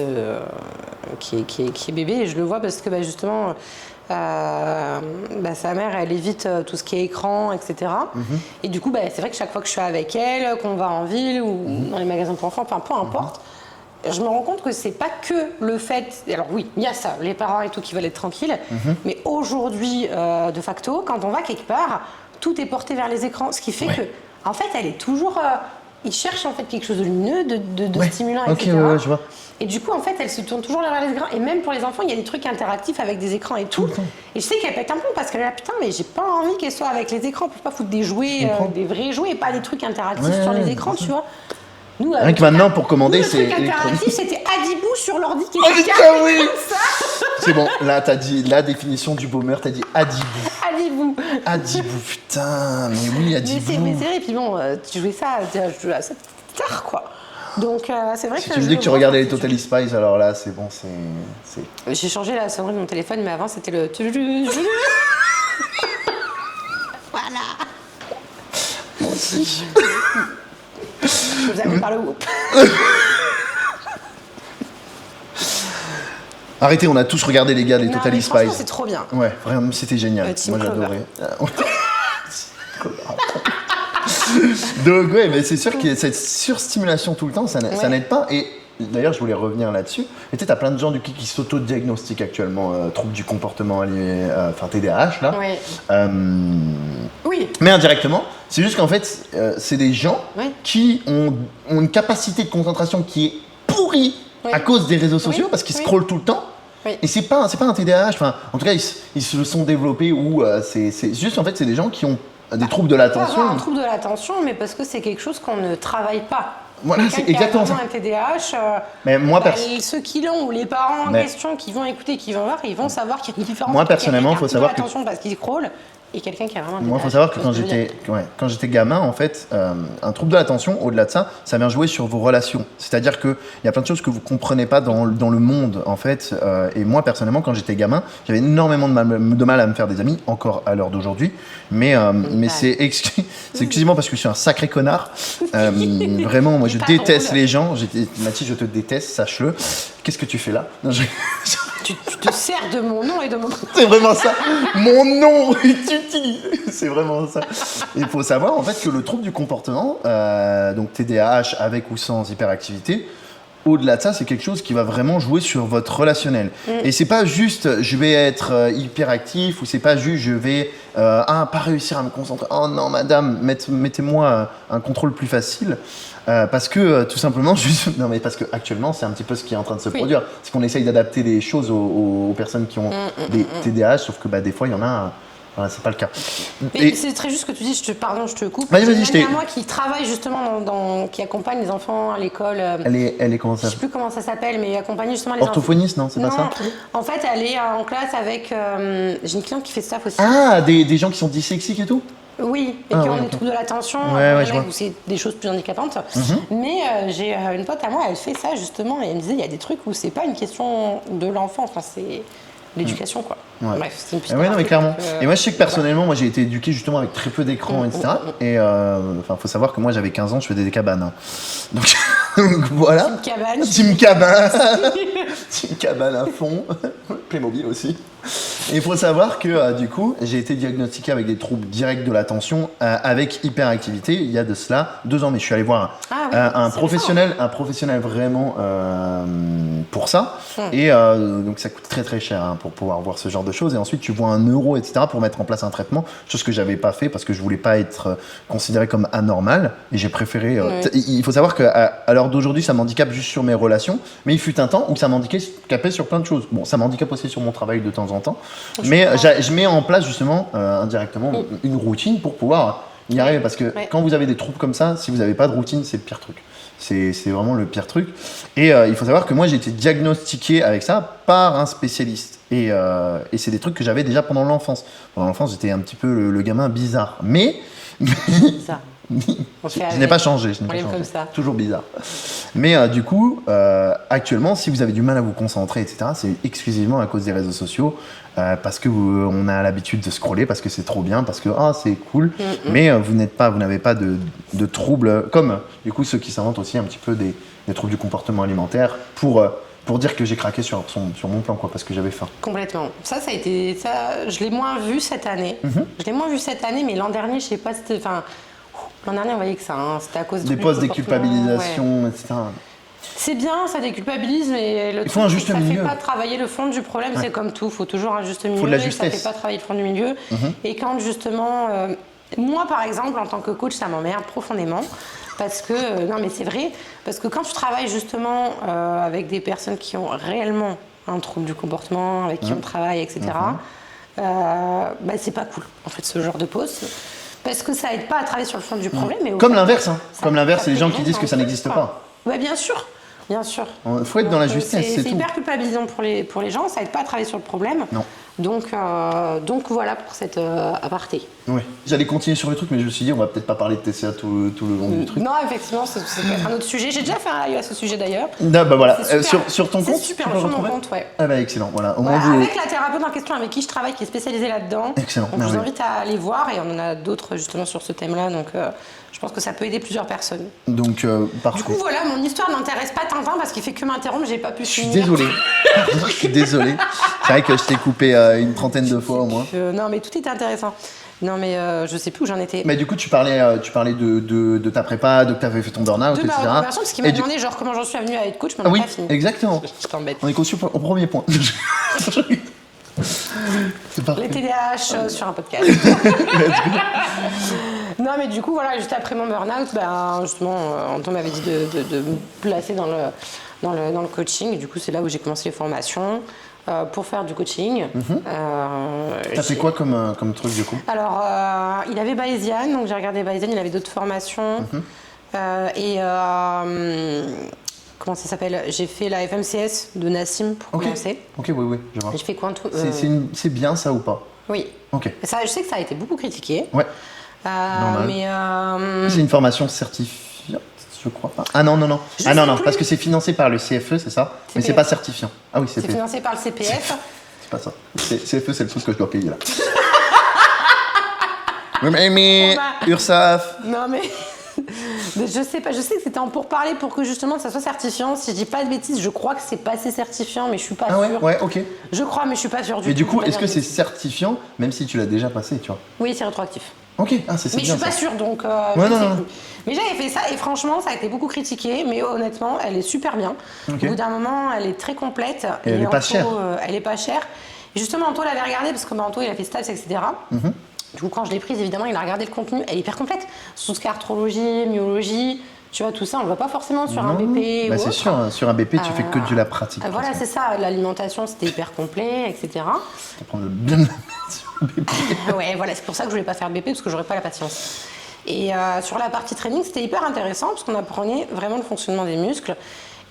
qui est bébé, et je le vois parce que justement, sa mère, elle évite tout ce qui est écran, etc. Et du coup, c'est vrai que chaque fois que je suis avec elle, qu'on va en ville ou dans les magasins pour enfants, enfin peu importe, je me rends compte que c'est pas que le fait. Alors oui, il y a ça, les parents et tout qui veulent être tranquilles, mais aujourd'hui, de facto, quand on va quelque part, tout est porté vers les écrans, ce qui fait que, en fait, elle est toujours. Il cherche en fait quelque chose de lumineux, de stimulant, etc. Ok, je vois. Et du coup, en fait, elle se tourne toujours vers les écrans. Et même pour les enfants, il y a des trucs interactifs avec des écrans et tout. Et je sais qu'elle pète un plomb parce qu'elle est là, putain, mais j'ai pas envie qu'elle soit avec les écrans. On peut pas foutre des jouets, des vrais jouets, et pas des trucs interactifs sur les écrans, tu vois. Nous, rien que maintenant, pour commander, c'est. Le truc interactif, c'était Adibou sur l'ordi qui était carré comme ça. C'est bon, là, t'as dit la définition du boomer, t'as dit Adibou. Adibou. Adibou, putain, mais oui, Adibou. Mais c'est vrai, et puis bon, tu jouais ça, je jouais à ça tard, quoi. Donc, c'est vrai si que. tu me dis que tu regardais les Totally Spies, alors là, c'est bon, c'est. J'ai changé la sonnerie de mon téléphone, mais avant, c'était le. Voilà. Moi aussi. Je vous appelle par le whoop. Arrêtez, on a tous regardé les gars les Totally Spies. Franchement, c'est trop bien. Ouais, vraiment, c'était génial. Team Moi, Clover. j'adorais. Donc ouais, mais c'est sûr que cette surstimulation tout le temps, ça n'aide pas. Et d'ailleurs, je voulais revenir là-dessus. Et tu sais, t'as plein de gens qui s'auto-diagnostiquent actuellement troubles du comportement allié, enfin TDAH là. Oui. Oui. Mais indirectement, c'est juste qu'en fait, c'est des gens qui ont une capacité de concentration qui est pourrie à cause des réseaux sociaux parce qu'ils scrollent tout le temps. Oui. Et c'est pas un TDAH, enfin, en tout cas, ils se sont développés ou c'est juste, en fait, c'est des gens qui ont des troubles de l'attention. Un trouble de l'attention, mais parce que c'est quelque chose qu'on ne travaille pas. Voilà, c'est exactement ça. Un TDAH, mais moi, ceux qui l'ont ou les parents en question qui vont écouter, qui vont voir, ils vont savoir qu'il y a une différence. Moi, personnellement, il faut savoir que attention parce qu'ils scrollent. Et quelqu'un qui a vraiment un moi, il faut savoir que quand j'étais gamin, en fait, un trouble de l'attention, au-delà de ça, ça vient jouer sur vos relations. C'est-à-dire qu'il y a plein de choses que vous ne comprenez pas dans le monde, en fait. Et moi, personnellement, quand j'étais gamin, j'avais énormément de mal à me faire des amis, encore à l'heure d'aujourd'hui. Mais c'est exclusivement parce que je suis un sacré connard. Vraiment, moi, je déteste les gens. Mathilde, je te déteste, sache-le. Qu'est-ce que tu fais là? Non, tu te sers de mon nom et de mon prénom. C'est vraiment ça. Mon nom est utile. C'est vraiment ça. Il faut savoir en fait que le trouble du comportement, donc TDAH avec ou sans hyperactivité, au-delà de ça, c'est quelque chose qui va vraiment jouer sur votre relationnel. Et c'est pas juste je vais être hyperactif ou c'est pas juste je vais pas réussir à me concentrer. Oh non madame, mettez-moi un contrôle plus facile. Parce que tout simplement, non mais parce que actuellement c'est un petit peu ce qui est en train de se produire, c'est qu'on essaye d'adapter les choses aux personnes qui ont des TDAH, sauf que des fois il y en a. Voilà, c'est pas le cas. Mais c'est très juste ce que tu dis, je te coupe. Vas-y, j'ai une amie à moi qui travaille justement qui accompagne les enfants à l'école. Elle est comment ça? Je sais plus comment ça s'appelle, mais accompagne justement les orthophoniste, non, c'est pas ça? En fait, elle est en classe avec. J'ai une cliente qui fait ça aussi. Ah, des gens qui sont dyslexiques et tout? Oui, et qui ont des troubles de l'attention, où c'est des choses plus handicapantes. Mais j'ai une pote à moi, elle fait ça justement, et elle me disait, il y a des trucs où c'est pas une question de l'enfant, enfin c'est l'éducation quoi. Ouais. Bref, c'est une petite non mais clairement. Et moi je sais que personnellement, moi j'ai été éduqué justement avec très peu d'écran, etc. Et faut savoir que moi j'avais 15 ans, je faisais des cabanes. Hein. Donc Donc voilà. Team cabane. Team cabane. Team cabane à fond. Playmobil aussi. Et il faut savoir que du coup, j'ai été diagnostiqué avec des troubles directs de l'attention avec hyperactivité il y a de cela 2 ans. Mais je suis allé voir un professionnel vraiment pour ça. Et donc ça coûte très très cher hein, pour pouvoir voir ce genre de choses. Et ensuite, tu vois un neuro, etc. pour mettre en place un traitement, chose que j'avais pas fait parce que je voulais pas être considéré comme anormal. Et j'ai préféré. Il faut savoir qu'à l'heure d'aujourd'hui, ça m'handicape juste sur mes relations. Mais il fut un temps où ça m'handicapait sur plein de choses. Bon, ça m'handicape aussi sur mon travail de temps en temps. Mais je mets en place justement indirectement une routine pour pouvoir y arriver. Parce que quand vous avez des troubles comme ça, si vous n'avez pas de routine, c'est le pire truc. C'est vraiment le pire truc. Et il faut savoir que moi, j'ai été diagnostiqué avec ça par un spécialiste. Et c'est des trucs que j'avais déjà pendant l'enfance. Pendant l'enfance, j'étais un petit peu le gamin bizarre. Mais... Ça. Je n'ai pas changé. Comme ça. Toujours bizarre. Mais du coup, actuellement, si vous avez du mal à vous concentrer, etc., c'est exclusivement à cause des réseaux sociaux. Parce que on a l'habitude de scroller, parce que c'est trop bien, parce que c'est cool. Mais vous n'avez pas de troubles, comme du coup ceux qui s'inventent aussi un petit peu des troubles du comportement alimentaire pour dire que j'ai craqué sur mon plan, quoi, parce que j'avais faim. Complètement. Ça a été... je l'ai moins vu cette année. Je l'ai moins vu cette année, mais l'an dernier, je sais pas, c'était... L'an dernier, on voyait que ça, hein, c'était à cause des postes déculpabilisation, etc. C'est bien, ça déculpabilise, mais le truc, ça ne fait pas travailler le fond du problème. C'est comme tout, il faut toujours un juste milieu. Faut de la ça ne justesse. fait pas travailler le fond du milieu. Et quand justement, moi par exemple, en tant que coach, ça m'emmerde profondément. Parce que, non mais c'est vrai, parce que quand tu travailles justement avec des personnes qui ont réellement un trouble du comportement, avec qui on travaille, etc., c'est pas cool, en fait, ce genre de poste. Parce que ça aide pas à travailler sur le fond du problème. Mais comme l'inverse, hein. Comme l'inverse, c'est les gens qui disent que ça n'existe pas. Ouais, bien sûr. Bien sûr. Il faut être dans la justesse, c'est tout. C'est hyper culpabilisant pour les gens, ça aide pas à travailler sur le problème. Non. Donc voilà pour cette aparté. Oui. J'allais continuer sur le truc, mais je me suis dit, on va peut-être pas parler de TCA tout le long du truc. Non, effectivement, c'est un autre sujet. J'ai déjà fait un live à ce sujet d'ailleurs. Bah voilà, sur ton compte. C'est super, sur mon compte, ouais. Ah bah excellent, voilà. Au moins vous... Avec la thérapeute en question avec qui je travaille, qui est spécialisée là-dedans. Excellent. Donc je vous invite à aller voir et on en a d'autres justement sur ce thème-là. Donc je pense que ça peut aider plusieurs personnes. Donc parfait. Du coup voilà, mon histoire n'intéresse pas Tintin parce qu'il fait que m'interrompre, j'ai pas pu finir. Je suis désolé. C'est vrai que je t'ai coupé une trentaine de fois au moins. Non mais tout est intéressant. Non mais je sais plus où j'en étais. Mais du coup tu parlais de ta prépa, de que tu avais fait ton burn-out, etc. De ma reconversion, parce qu'il m'a demandé genre comment j'en suis venue à être coach, mais on n'a pas fini. Exactement. Je t'embête. On est conçu au premier point. C'est parfait. Les TDAH sur un podcast. Non mais du coup voilà, juste après mon burn-out, justement Anton m'avait dit de me placer dans le coaching. Et du coup c'est là où j'ai commencé les formations. Pour faire du coaching. T'as fait quoi comme truc du coup? Alors, il avait Bayesian, donc j'ai regardé Bayesian, il avait d'autres formations. Comment ça s'appelle? J'ai fait la FMCS de Nassim pour commencer. Ok, oui, je vois. J'ai fait Quantum. C'est bien ça ou pas? Oui. Ok. Ça, je sais que ça a été beaucoup critiqué. Ouais. Mais c'est une formation certifiante, je crois pas. Ah non, parce que c'est financé par le CFE, c'est ça? CPF. Mais c'est pas certifiant. Ah oui, c'est financé par le CPF. C'est pas ça. CFE, c'est le truc que je dois payer là. mais URSAF. Non mais je sais pas, je sais que c'était en pourparler pour que justement ça soit certifiant. Si je dis pas de bêtises, je crois que c'est passé certifiant, mais je suis pas sûre. Ouais, ok. Je crois, mais je suis pas sûre du tout. Mais du coup, est-ce que c'est certifiant, même si tu l'as déjà passé, tu vois? Oui, c'est rétroactif. Ok, c'est bien. Mais je suis pas sûre, donc. Non. Mais j'avais fait ça et franchement, ça a été beaucoup critiqué, mais honnêtement, elle est super bien. Au bout d'un moment, elle est très complète. Et elle est pas chère. Elle est pas chère. Et justement, Anto l'avait regardé parce que Anto, il a fait STAPS, etc. Du coup, quand je l'ai prise, évidemment, il a regardé le contenu. Elle est hyper complète. Tout ce qui est arthrologie, myologie, tu vois, tout ça, on ne le voit pas forcément sur un BP. C'est sûr, sur un BP, tu fais que de la pratique. Voilà, c'est ça. L'alimentation, c'était hyper complet, etc. Tu prends bien de la merde sur le BP. Ouais, voilà, c'est pour ça que je voulais pas faire le BP, parce que j'aurais pas la patience. Et sur la partie training, c'était hyper intéressant, parce qu'on apprenait vraiment le fonctionnement des muscles.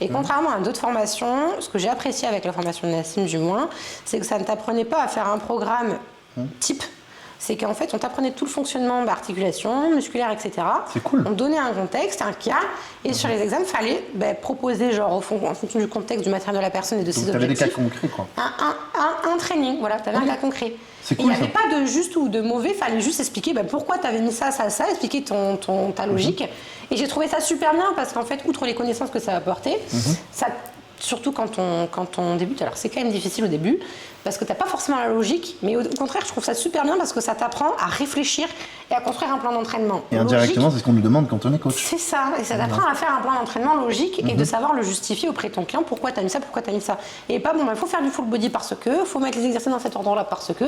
Et contrairement à d'autres formations, ce que j'ai apprécié avec la formation de Nassim, du moins, c'est que ça ne t'apprenait pas à faire un programme type. c'est qu'en fait, on t'apprenait tout le fonctionnement d'articulation, musculaire, etc. C'est cool. On donnait un contexte, un cas, et sur les examens, il fallait proposer, genre, en fonction du contexte, du matériel de la personne et de ses Donc, t'avais des objectifs. cas concrets, quoi. Un training, voilà, tu avais un cas concret. C'est Il cool, n'y avait ça. pas de juste ou de mauvais, il fallait juste expliquer pourquoi tu avais mis ça, expliquer ta logique. Et j'ai trouvé ça super bien parce qu'en fait, outre les connaissances que ça a apporté, ça, surtout quand on débute, alors c'est quand même difficile au début, parce que tu n'as pas forcément la logique, mais au contraire, je trouve ça super bien parce que ça t'apprend à réfléchir et à construire un plan d'entraînement. Et indirectement, c'est ce qu'on nous demande quand on est coach. C'est ça, et ça t'apprend à faire un plan d'entraînement logique et de savoir le justifier auprès de ton client, pourquoi tu as mis ça, pourquoi tu as mis ça. Et pas il faut faire du full body parce que, il faut mettre les exercices dans cet ordre-là parce que.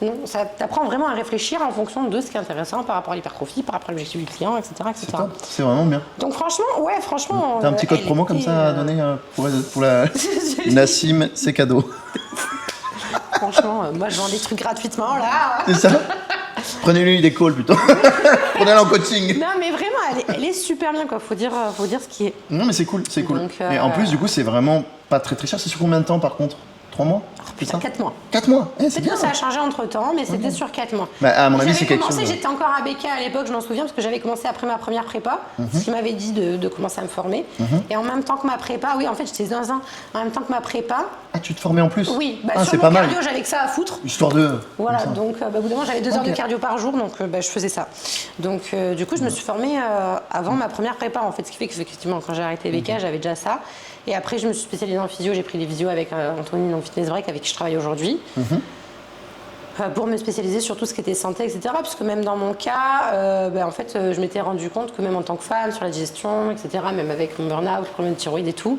Non, ça t'apprend vraiment à réfléchir en fonction de ce qui est intéressant par rapport à l'hypertrophie, par rapport à l'objectif du client, etc. C'est top. C'est vraiment bien. Donc franchement. T'as un petit code promo comme ça à donner pour la Nassim, c'est cadeau. Franchement, moi je vends des trucs gratuitement là. C'est ça. Prenez-lui des calls plutôt. Prenez-le en coaching. Non mais vraiment, elle est super bien quoi. Faut dire ce qui est. Non mais c'est cool, c'est cool. Donc, Et en plus du coup c'est vraiment pas très très cher. C'est sur combien de temps par contre 3 mois? Putain, 4 mois. 4 mois. C'est Peut-être bien. que ça a changé entre temps, mais c'était sur 4 mois. Bah, à mon avis c'est quelque chose. J'étais encore à BK à l'époque, je m'en souviens, parce que j'avais commencé après ma première prépa, ce qui m'avait dit de commencer à me former. Et en même temps que ma prépa, oui, en fait j'étais dans en même temps que ma prépa. Ah tu te formais en plus? Oui, ah, sur c'est mon pas mal. cardio, j'avais que ça à foutre. Histoire de. Voilà, comme ça. donc au bout d'un moment j'avais 2 heures de cardio par jour, donc je faisais ça. Donc du coup je me suis formée avant ma première prépa en fait, ce qui fait qu'effectivement quand j'ai arrêté BK j'avais déjà ça. Et après je me suis spécialisée en physio, j'ai pris des visios avec Anthony dans Fitness Break avec qui je travaille aujourd'hui. Pour me spécialiser sur tout ce qui était santé, etc. Puisque même dans mon cas, en fait, je m'étais rendu compte que même en tant que femme, sur la digestion, etc., même avec mon burn-out, le problème de thyroïde et tout,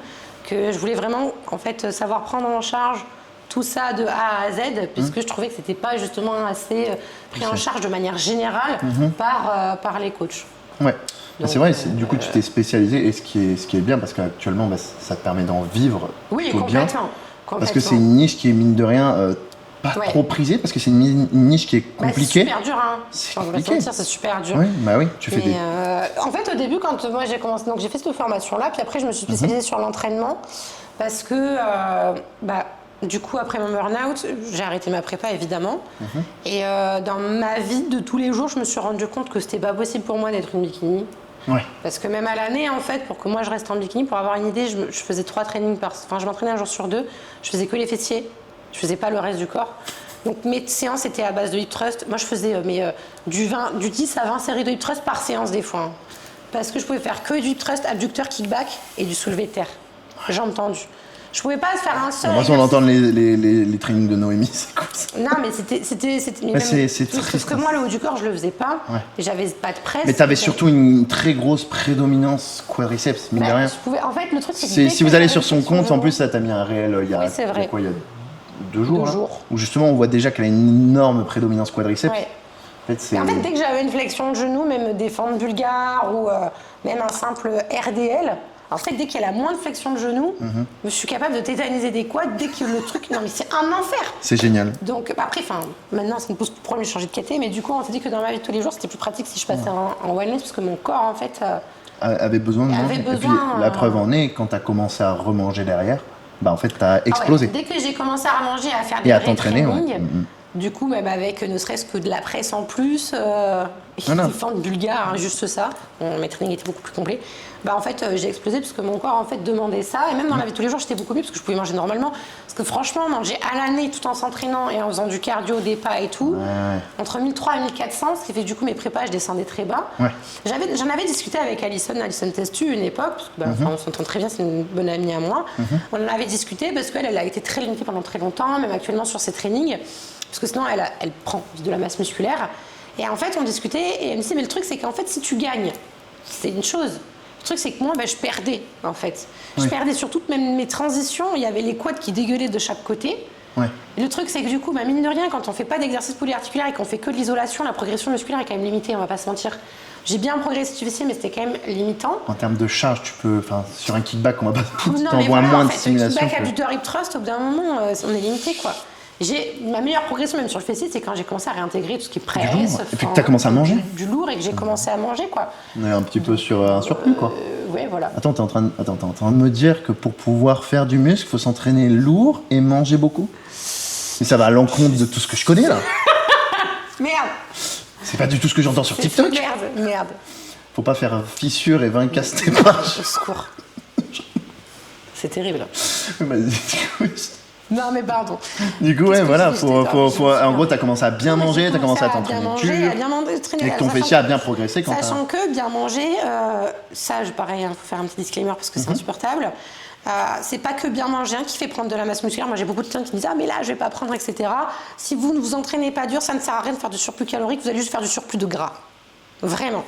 que je voulais vraiment en fait, savoir prendre en charge tout ça de A à Z, puisque je trouvais que c'était pas justement assez pris en charge de manière générale par les coachs. Ouais. Donc, c'est vrai, du coup tu t'es spécialisé et ce qui est bien parce qu'actuellement ça te permet d'en vivre Oui, plutôt bien. complètement. Parce que c'est une niche qui est mine de rien pas Ouais. trop prisée parce que c'est une niche qui est compliquée. C'est super dur, hein. C'est On va compliqué. se mentir, c'est super dur. Oui, bah oui, tu fais Mais, en fait, au début, quand moi j'ai commencé, donc j'ai fait cette formation-là, puis après je me suis spécialisée sur l'entraînement parce que, du coup, après mon burn-out, j'ai arrêté ma prépa évidemment. Et dans ma vie de tous les jours, je me suis rendu compte que c'était pas possible pour moi d'être une bikini. Ouais. Parce que même à l'année, en fait, pour que moi je reste en bikini, pour avoir une idée, je faisais 3 trainings enfin, je m'entraînais un jour sur 2, je faisais que les fessiers, je faisais pas le reste du corps. Donc mes séances étaient à base de hip thrust. Moi je faisais du 10 à 20 séries de hip thrust par séance des fois. Hein. Parce que je pouvais faire que du hip thrust, abducteur, kickback et du soulevé de terre. Jambes tendues. Je pouvais pas faire un seul. Moi, si on entend les trainings de Noémie, c'est cool. Non, mais c'était. Mais c'est parce triste. que moi, le haut du corps, je le faisais pas. Ouais. Et j'avais pas de presse. Mais t'avais surtout une très grosse prédominance quadriceps, mine de rien. En fait, le truc, c'est que Si vous allez sur son compte, en plus, ça t'a mis un réel. Il y a, Oui, c'est vrai. il y a quoi, il y a 2 jours, 2 là, jours. où justement on voit déjà qu'elle a une énorme prédominance quadriceps. Ouais. En fait, c'est. En fait, dès que j'avais une flexion de genou, même des fentes bulgares ou même un simple RDL, en fait, dès qu'il y a la moindre flexion de genou, je suis capable de tétaniser des quads dès que le truc. Non, mais c'est un enfer! C'est génial. Donc, après, maintenant, ça me pose plus de problème de changer de caté, mais du coup, on s'est dit que dans ma vie de tous les jours, c'était plus pratique si je passais en wellness, parce que mon corps, en fait. Avait besoin de Avait manger. Et puis besoin, la preuve en est, quand t'as commencé à remanger derrière, bah en fait t'as explosé. Dès que j'ai commencé à manger, à faire des Et à vrais t'entraîner, trainings, ouais. du coup, même avec ne serait-ce que de la presse en plus, Voilà. des fentes bulgares, hein, juste ça, mes trainings étaient beaucoup plus complets. En fait, j'ai explosé parce que mon corps en fait demandait ça, et même dans la vie de tous les jours, j'étais beaucoup mieux parce que je pouvais manger normalement. Parce que franchement, manger à l'année tout en s'entraînant et en faisant du cardio, des pas et tout, entre 1300 et 1400, ce qui fait que du coup mes prépas, je descendais très bas. Ouais. J'en avais discuté avec Alison Testu une époque, parce que on s'entend très bien, c'est une bonne amie à moi. On en avait discuté parce qu'elle elle a été très limitée pendant très longtemps, même actuellement sur ses trainings, parce que sinon elle prend de la masse musculaire. Et en fait, on discutait et elle me disait, mais le truc c'est qu'en fait, si tu gagnes, c'est une chose. Le truc, c'est que moi, je perdais, en fait. Je perdais sur toutes même mes transitions. Il y avait les quads qui dégueulaient de chaque côté. Ouais. Et le truc, c'est que du coup, mine de rien, quand on fait pas d'exercice polyarticulaire et qu'on fait que de l'isolation, la progression musculaire est quand même limitée, on va pas se mentir. J'ai bien progressé sur fessier, mais c'était quand même limitant. En termes de charge, tu peux, sur un kickback, on va pas. Non, mais T'envoies voilà, moins en de fait, stimulation. Le kickback, abducteur, hip thrust, au bout d'un moment, on est limité, quoi. Ma meilleure progression, même sur le fessier, c'est quand j'ai commencé à réintégrer tout ce qui est presse. lourd. Et puis que t'as commencé à manger. Du lourd et que j'ai commencé à manger, quoi. On est un petit peu sur un surplus, quoi. Ouais, voilà. Attends, t'es en train de me dire que pour pouvoir faire du muscle, il faut s'entraîner lourd et manger beaucoup? Mais ça va à l'encontre de tout ce que je connais, là. Merde. C'est pas du tout ce que j'entends sur TikTok. Merde. Faut pas faire fissure et 20 casse tes pages. Au secours. C'est terrible. Vas-y, Non, mais pardon. du coup, ouais, Qu'est-ce que voilà. je disais, En gros, t'as commencé à bien manger, t'as commencé à bien t'entraîner manger, à dur. bien manger, Et que ton fessier a bien progressé quand t'as. Sachant que bien manger, ça, pareil, il faut faire un petit disclaimer parce que c'est insupportable. C'est pas que bien manger qui fait prendre de la masse musculaire. Moi, j'ai beaucoup de clients qui me disent mais là, je vais pas prendre, etc. Si vous ne vous entraînez pas dur, ça ne sert à rien de faire du surplus calorique. Vous allez juste faire du surplus de gras. Vraiment.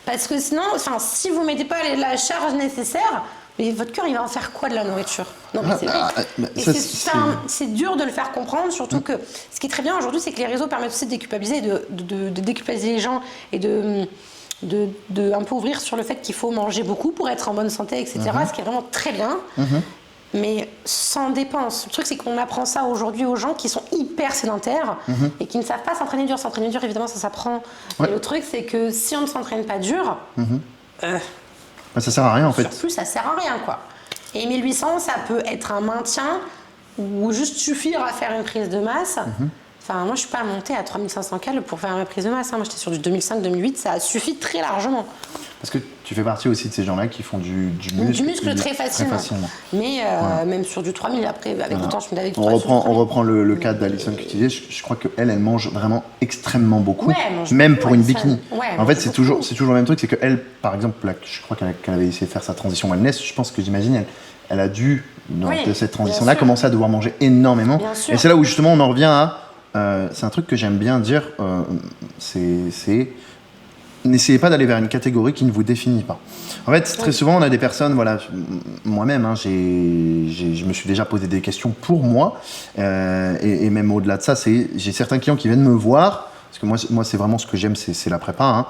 Parce que sinon, si vous mettez pas la charge nécessaire, mais votre cœur, il va en faire quoi de la nourriture? Non, mais c'est vrai. Et c'est dur de le faire comprendre, surtout que ce qui est très bien aujourd'hui, c'est que les réseaux permettent aussi de déculpabiliser, de déculpabiliser les gens et de un peu ouvrir sur le fait qu'il faut manger beaucoup pour être en bonne santé, etc. Ce qui est vraiment très bien. Mais sans dépense. Le truc, c'est qu'on apprend ça aujourd'hui aux gens qui sont hyper sédentaires et qui ne savent pas s'entraîner dur. S'entraîner dur, évidemment, ça s'apprend. Ouais. Et le truc, c'est que si on ne s'entraîne pas dur, ça sert à rien, en fait. Surplus, ça sert à rien, quoi. Et 1800, ça peut être un maintien ou juste suffire à faire une prise de masse. Enfin, moi, je suis pas montée à 3500 cal pour faire ma prise de masse. Moi, j'étais sur du 2005-2008, ça suffit très largement. Parce que tu fais partie aussi de ces gens-là qui font du muscle. Du muscle très facilement. Mais même sur du 3000, après, avec le temps, je me l'avais on reprend le cas d'Alison que tu disais. Je crois qu'elle mange vraiment extrêmement beaucoup. Ouais, même pour une bikini. Ouais, en fait, c'est toujours le même truc. C'est qu'elle, par exemple, là, je crois qu'elle avait essayé de faire sa transition wellness. Je pense que j'imagine, elle a dû, dans cette transition-là, commencer à devoir manger énormément. Et c'est là où justement on en revient à. C'est un truc que j'aime bien dire, c'est n'essayez pas d'aller vers une catégorie qui ne vous définit pas. En fait, très souvent, on a des personnes, voilà, moi-même, je me suis déjà posé des questions pour moi, et même au-delà de ça, j'ai certains clients qui viennent me voir, parce que moi c'est vraiment ce que j'aime, c'est la prépa.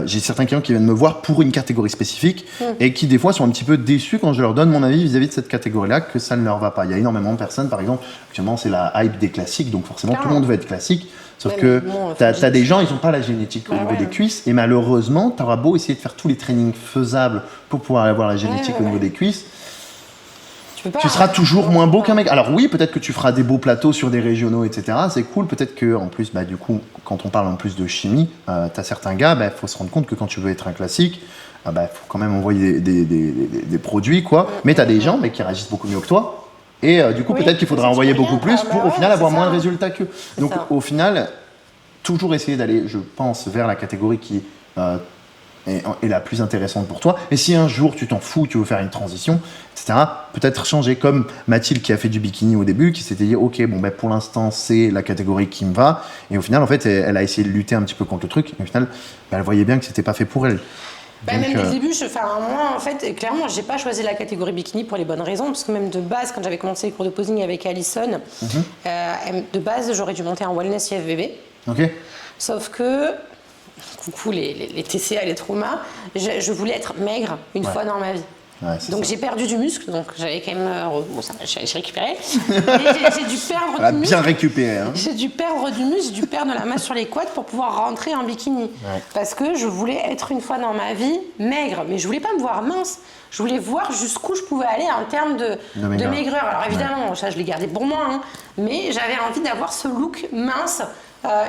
J'ai certains clients qui viennent me voir pour une catégorie spécifique et qui des fois sont un petit peu déçus quand je leur donne mon avis vis-à-vis de cette catégorie-là, que ça ne leur va pas. Il y a énormément de personnes, par exemple, actuellement c'est la hype des classiques, donc forcément tout le monde veut être classique. Sauf que t'as des gens, ils n'ont pas la génétique au niveau des cuisses, et malheureusement, t'auras beau essayer de faire tous les trainings faisables pour pouvoir avoir la génétique au niveau des cuisses, tu seras toujours moins beau qu'un mec. Alors oui, peut-être que tu feras des beaux plateaux sur des régionaux, etc. C'est cool. Peut-être que en plus, du coup, quand on parle en plus de chimie, t'as certains gars, faut se rendre compte que quand tu veux être un classique, faut quand même envoyer des produits, quoi. Mais t'as des gens qui réagissent beaucoup mieux que toi. Et du coup, peut-être qu'il faudra envoyer beaucoup plus pour au final avoir moins de résultats qu'eux. Donc au final, toujours essayer d'aller, je pense, vers la catégorie qui est la plus intéressante pour toi. Et si un jour tu t'en fous, tu veux faire une transition, etc., peut-être changer, comme Mathilde qui a fait du bikini au début, qui s'était dit ok, pour l'instant c'est la catégorie qui me va. Et au final, en fait, elle a essayé de lutter un petit peu contre le truc. Et au final, elle voyait bien que c'était pas fait pour elle. Même dès le début, moi en fait, clairement, j'ai pas choisi la catégorie bikini pour les bonnes raisons, parce que même de base, quand j'avais commencé les cours de posing avec Alison, de base, j'aurais dû monter en wellness IFBB. Ok. Sauf que, coucou les TCA, les traumas, je voulais être maigre une fois dans ma vie. Ouais, donc j'ai perdu du muscle, donc j'avais quand même... j'ai récupéré. J'ai dû perdre du muscle. Bien récupéré. J'ai dû perdre du muscle, j'ai dû perdre de la masse sur les quads pour pouvoir rentrer en bikini. Ouais. Parce que je voulais être une fois dans ma vie maigre, mais je voulais pas me voir mince. Je voulais voir jusqu'où je pouvais aller en termes de maigreur. Alors évidemment, ça je l'ai gardé pour moi, mais j'avais envie d'avoir ce look mince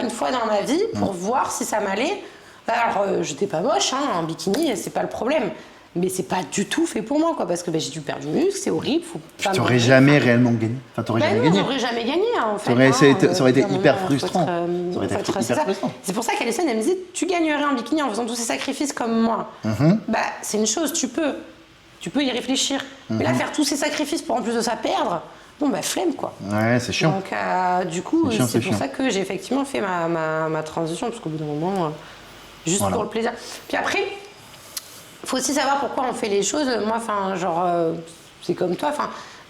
une fois dans ma vie pour voir si ça m'allait. Alors j'étais pas moche, en bikini, c'est pas le problème. Mais c'est pas du tout fait pour moi, parce que j'ai dû perdre du muscle, c'est horrible. Tu n'aurais jamais réellement gagné. Enfin, t'aurais jamais gagné. J'aurais jamais gagné, en fait. Ça aurait été hyper frustrant. Ça aurait été hyper frustrant. C'est pour ça qu'Alison, elle me disait, tu gagnerais en bikini en faisant tous ces sacrifices comme moi. C'est une chose, tu peux y réfléchir. Mais là, faire tous ces sacrifices pour en plus de ça perdre, flemme, quoi. Ouais, c'est chiant. Donc, du coup, c'est pour ça que j'ai effectivement fait ma transition, parce qu'au bout d'un moment, juste pour le plaisir. Puis après, il faut aussi savoir pourquoi on fait les choses. Moi, c'est comme toi.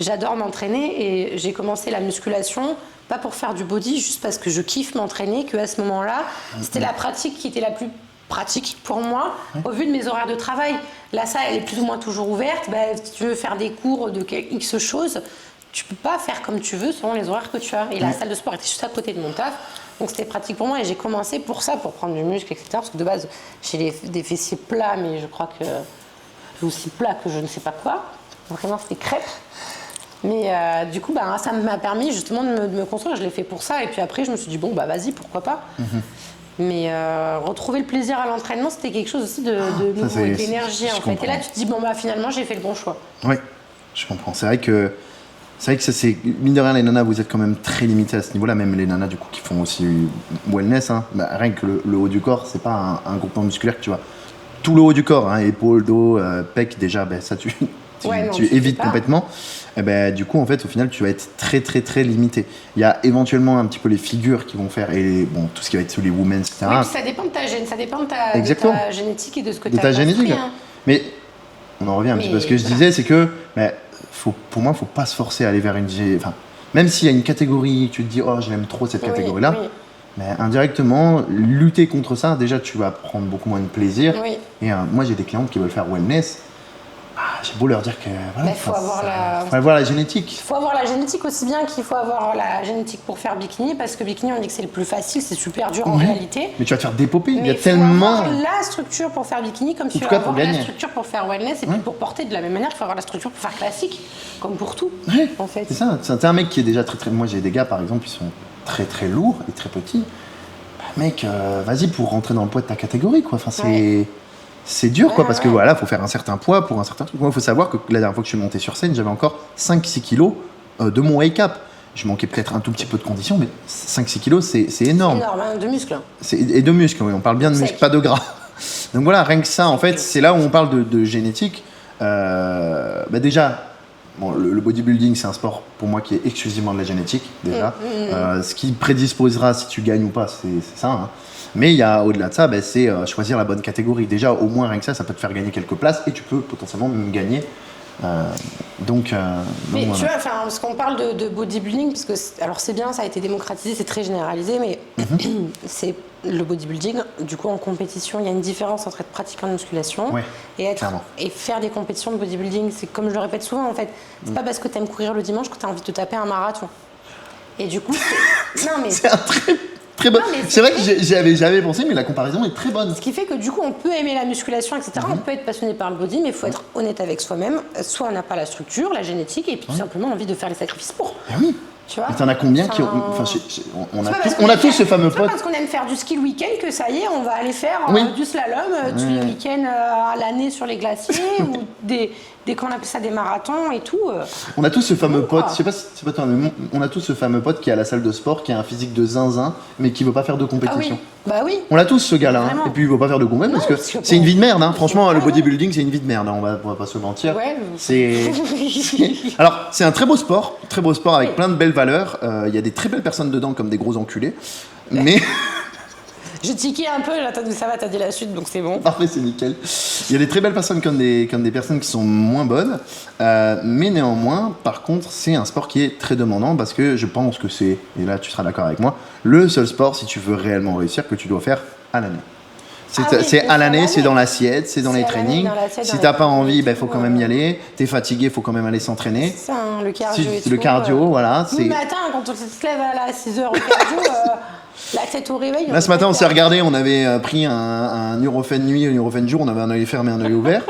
J'adore m'entraîner et j'ai commencé la musculation pas pour faire du body, juste parce que je kiffe m'entraîner. Qu'à ce moment-là, c'était la pratique qui était la plus pratique pour moi au vu de mes horaires de travail. La salle, elle est plus ou moins toujours ouverte. Si tu veux faire des cours de X choses, tu peux pas faire comme tu veux selon les horaires que tu as. Et la salle de sport était juste à côté de mon taf. Donc c'était pratique pour moi et j'ai commencé pour ça, pour prendre du muscle, etc. Parce que de base, j'ai des fessiers plats, mais je crois que aussi plats que je ne sais pas quoi. Vraiment, c'était crêpe. Mais du coup, ça m'a permis justement de me construire. Je l'ai fait pour ça. Et puis après, je me suis dit, bon, vas-y, pourquoi pas. Mais retrouver le plaisir à l'entraînement, c'était quelque chose aussi de nouveau, et d'énergie en fait. Et là, tu te dis, finalement, j'ai fait le bon choix. Oui, je comprends. C'est vrai que ça, c'est mine de rien, les nanas, vous êtes quand même très limités à ce niveau-là. Même les nanas, du coup, qui font aussi wellness. Hein. Rien que le haut du corps, c'est pas un groupement musculaire que tu vois. Tout le haut du corps, hein, épaules, dos, pec, déjà, ça tu évites complètement. Et du coup, en fait, au final, tu vas être très, très, très limité. Il y a éventuellement un petit peu les figures qui vont faire, et tout ce qui va être sous les women, etc. Oui, puis ça dépend de ta gène, ça dépend de ta génétique et de ce que tu as ta génétique. Hein. Mais on en revient un petit peu à ce que je disais, c'est que pour moi, il ne faut pas se forcer à aller vers une... Enfin, même s'il y a une catégorie, tu te dis, oh, j'aime trop cette catégorie-là, mais indirectement, lutter contre ça, déjà, tu vas prendre beaucoup moins de plaisir. Oui. Et moi, j'ai des clientes qui veulent faire wellness. J'ai beau leur dire que voilà, faut avoir la génétique. Il faut avoir la génétique aussi bien qu'il faut avoir la génétique pour faire bikini, parce que bikini, on dit que c'est le plus facile, c'est super dur en réalité. Mais tu vas te faire dépoper, il y a tellement... Il faut avoir la structure pour faire bikini, comme tu vas avoir la structure pour faire wellness, et puis pour porter de la même manière, il faut avoir la structure pour faire classique, comme pour tout, en fait. C'est ça, c'est un mec qui est déjà très très... Moi j'ai des gars par exemple, ils sont très très lourds et très petits. Mec, vas-y pour rentrer dans le poids de ta catégorie, quoi. Enfin, c'est dur, quoi, parce que voilà, faut faire un certain poids pour un certain truc. Moi, il faut savoir que la dernière fois que je suis monté sur scène, j'avais encore 5-6 kilos de mon wake up. Je manquais peut-être un tout petit peu de condition, mais 5-6 kilos, c'est énorme. C'est énorme, hein, de muscles. Et de muscles, oui, on parle bien de muscles, pas de gras. Donc voilà, rien que ça, en fait, c'est là où on parle de génétique. Déjà, le bodybuilding, c'est un sport pour moi qui est exclusivement de la génétique, déjà. Ce qui prédisposera si tu gagnes ou pas, c'est ça. Hein. Mais il y a au-delà de ça, c'est choisir la bonne catégorie. Déjà, au moins rien que ça peut te faire gagner quelques places et tu peux potentiellement même gagner. Mais tu vois, parce qu'on parle de bodybuilding, parce que alors c'est bien, ça a été démocratisé, c'est très généralisé, mais c'est le bodybuilding. Du coup, en compétition, il y a une différence entre être pratiquant de musculation et faire des compétitions de bodybuilding. C'est comme je le répète souvent, en fait, c'est pas parce que tu aimes courir le dimanche que tu as envie de te taper un marathon. Et du coup, c'est un très bon. C'est vrai que j'avais pensé, mais la comparaison est très bonne. Ce qui fait que du coup, on peut aimer la musculation, etc. On peut être passionné par le body, mais il faut être honnête avec soi-même. Soit on n'a pas la structure, la génétique, et puis tout simplement envie de faire les sacrifices pour. Oui. Tu vois. Mais t'en as combien qui ont... on a tous ce fameux pote. C'est pas parce qu'on aime faire du ski le week-end que ça y est, on va aller faire du slalom tous les week-ends à l'année sur les glaciers ou qu'on appelle ça des marathons et tout. On a tous ce fameux pote, je sais pas si c'est pas toi, mais on a tous ce fameux pote qui est à la salle de sport, qui a un physique de zinzin, mais qui veut pas faire de compétition. Bah oui. On l'a tous ce gars-là, hein. Et puis il veut pas faire de compétition parce que c'est une vie de merde. Hein. Franchement, le bodybuilding, c'est une vie de merde. Hein. On va pas se mentir. Ouais. Alors, c'est un très beau sport avec plein de belles valeurs. Il y a des très belles personnes dedans, comme des gros enculés. Mais j'ai tiqué un peu, là, ça va, t'as dit la suite, donc c'est bon. Parfait, c'est nickel. Il y a des très belles personnes comme des personnes qui sont moins bonnes. Mais néanmoins, par contre, c'est un sport qui est très demandant parce que je pense que c'est, et là tu seras d'accord avec moi, le seul sport, si tu veux réellement réussir, que tu dois faire à l'année. C'est à l'année, c'est dans l'assiette, c'est dans les trainings. Si t'as pas envie, il faut quand même y aller. T'es fatigué, il faut quand même aller s'entraîner. C'est ça, hein, le cardio. Le cardio, voilà. Le matin, quand on se lève à 6h au cardio, la tête au réveil. Là, ce matin, on s'est regardé, on avait pris un Nurofen nuit, un Nurofen jour, on avait un œil fermé, un œil ouvert.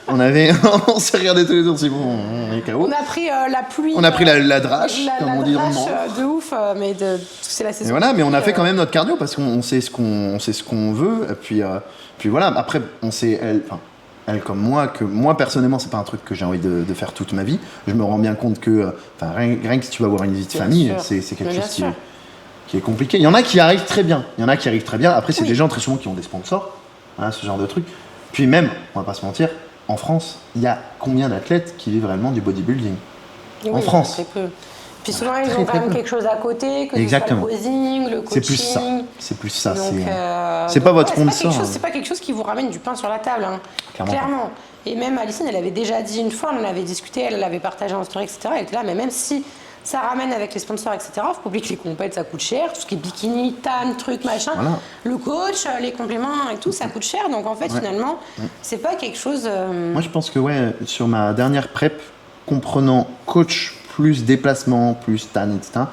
On s'est regardé tous les jours, c'est bon, on est KO. On a pris la pluie. On a pris la drache, comme on dit dans le monde. De ouf, mais c'est la saison. Et voilà, mais on a fait quand même notre cardio parce qu'on sait ce qu'on veut. Et puis voilà, après, on sait, elle comme moi, que moi personnellement, c'est pas un truc que j'ai envie de faire toute ma vie. Je me rends bien compte que, rien que si tu vas avoir une vie de famille, c'est quelque chose qui est compliqué. Il y en a qui arrivent très bien. Après, c'est des gens très souvent qui ont des sponsors, voilà, ce genre de truc. Puis même, on va pas se mentir, en France, il y a combien d'athlètes qui vivent réellement du bodybuilding en France? Très peu. Puis souvent, ils ont quand même quelque chose à côté, que ce soit le posing, le coaching. C'est plus ça. C'est pas votre sponsor. C'est pas quelque chose qui vous ramène du pain sur la table. Hein. Clairement. Et même Alison, elle avait déjà dit une fois, on en avait discuté, elle l'avait partagé en story, etc. Elle était là, mais même si ça ramène avec les sponsors, etc. Il faut oublier que les compètes, ça coûte cher. Tout ce qui est bikini, tan, truc, machin. Voilà. Le coach, les compléments et tout, ça coûte cher. Donc en fait, finalement, c'est pas quelque chose... Moi, je pense que sur ma dernière prep, comprenant coach plus déplacement, plus tan, etc.,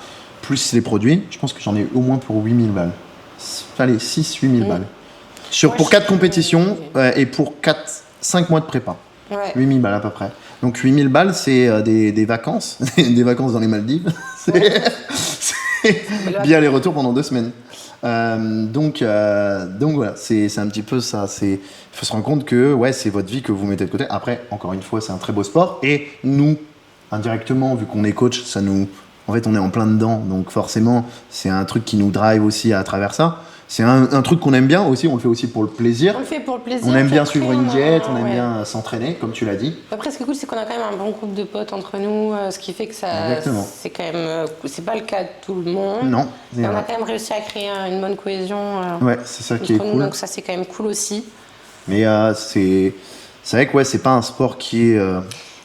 plus les produits, je pense que j'en ai au moins pour 8000 balles. Allez, 6-8 000 balles. Pour 4 compétitions et pour 5 mois de prépa. 8000 balles à peu près. Donc 8000 balles, c'est des vacances, des vacances dans les Maldives. C'est bien les retours pendant 2 semaines. Donc voilà, c'est un petit peu ça. Il faut se rendre compte que ouais, c'est votre vie que vous mettez de côté. Après, encore une fois, c'est un très beau sport. Et nous, indirectement, vu qu'on est coach, en fait, on est en plein dedans. Donc forcément, c'est un truc qui nous drive aussi à travers ça. C'est un truc qu'on aime bien aussi, on le fait aussi pour le plaisir. On le fait pour le plaisir. On aime bien après, suivre une diète, on aime ouais. bien s'entraîner, comme tu l'as dit. Après, ce qui est cool, c'est qu'on a quand même un bon groupe de potes entre nous, ce qui fait que ça, Exactement. c'est quand même, c'est pas le cas de tout le monde. Non, Mais on a quand même réussi à créer une bonne cohésion ouais, c'est ça qui est entre nous, cool. donc ça c'est quand même cool aussi. Mais c'est vrai que ouais, c'est pas un sport qui est.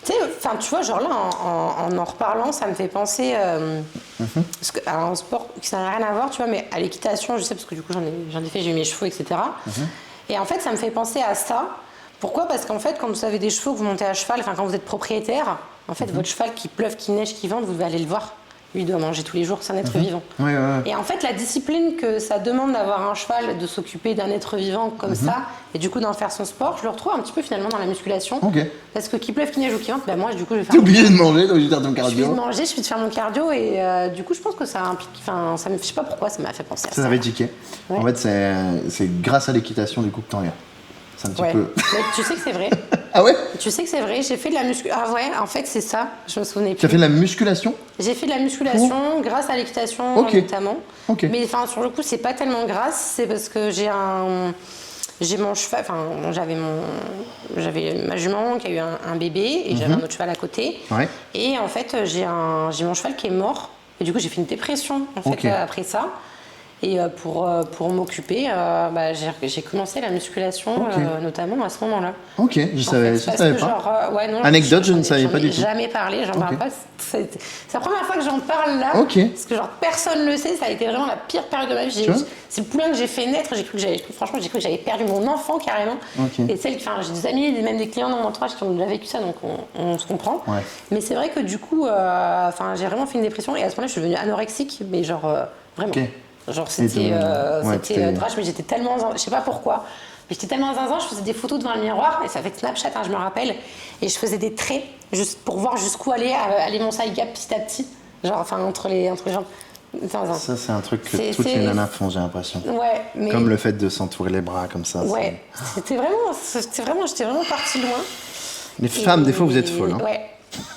Tu sais, enfin, tu vois, genre là, en reparlant, ça me fait penser parce que, à un sport qui n'a rien à voir, tu vois, mais à l'équitation, je sais, parce que du coup, j'en ai fait, j'ai eu mes chevaux, etc. Et en fait, ça me fait penser à ça. Pourquoi ? Parce qu'en fait, quand vous avez des chevaux, que vous montez à cheval, enfin, quand vous êtes propriétaire, en fait, votre cheval, qu'il pleuve, qu'il neige, qu'il vente, vous devez aller le voir. Lui, il doit manger tous les jours, c'est un être vivant. Ouais. Et en fait, la discipline que ça demande d'avoir un cheval, de s'occuper d'un être vivant comme ça, et du coup d'en faire son sport, je le retrouve un petit peu finalement dans la musculation. Ok. Parce que qu'il pleuve, qu'il neige ou qu'il vente, ben moi, du coup, je vais faire. T'es obligé de manger, donc je vais faire ton Je suis de cardio. manger, je suis de faire mon cardio, et du coup, je pense que ça implique. Enfin, ça me, je sais pas pourquoi, ça m'a fait penser à ça. Ça avait tiqué. Ouais. En fait, c'est grâce à l'équitation du coup que t'en viens. C'est un petit Ouais. peu. Mais tu sais que c'est vrai. Ah ouais? Tu sais que c'est vrai, j'ai fait de la musculation. Ah ouais, en fait, c'est ça, je me souvenais Tu as plus. fait de la musculation? J'ai fait de la musculation grâce à l'équitation Ok. notamment. Ok. Mais enfin, sur le coup, c'est pas tellement grâce, c'est parce que j'ai mon cheval, enfin, j'avais ma jument qui a eu un bébé et j'avais un autre cheval à côté. Ouais. Et en fait, j'ai mon cheval qui est mort. Et du coup, j'ai fait une dépression en fait, Ok. après ça. Et pour m'occuper, j'ai commencé la musculation, Ok. Notamment à ce moment-là. Ok, je savais Parce pas. que genre, ouais, non, Anecdote, je ne j'en ai- savais j'en pas ai du tout. jamais parlé, j'en Ok. parle pas. C'est la première fois que j'en parle là. Ok. Parce que genre personne le sait, ça a été vraiment la pire période de ma vie. Tu vois C'est le poulain que j'ai fait naître, franchement, j'ai cru que j'avais perdu mon enfant carrément. Ok. Et j'ai des amis, même des clients dans mon entourage qui ont déjà vécu ça, donc on se comprend. Ouais. Mais c'est vrai que du coup, j'ai vraiment fait une dépression et à ce moment-là, je suis devenue anorexique, mais genre vraiment. Ok. Genre Et c'était t'es- trash, mais j'étais tellement, je sais pas pourquoi, mais j'étais tellement zinzin, je faisais des photos devant le miroir, et ça fait Snapchat, hein, je me rappelle, et je faisais des traits juste pour voir jusqu'où aller mon side gap petit à petit, genre enfin entre les jambes. Zinzin. Ça, c'est un truc que C'est- toutes les c'est- nanas font, j'ai l'impression. Ouais, mais Comme le fait de s'entourer les bras comme ça. ouais, j'étais vraiment partie loin. Les femmes, des fois, vous êtes Et- folles. Hein. Ouais.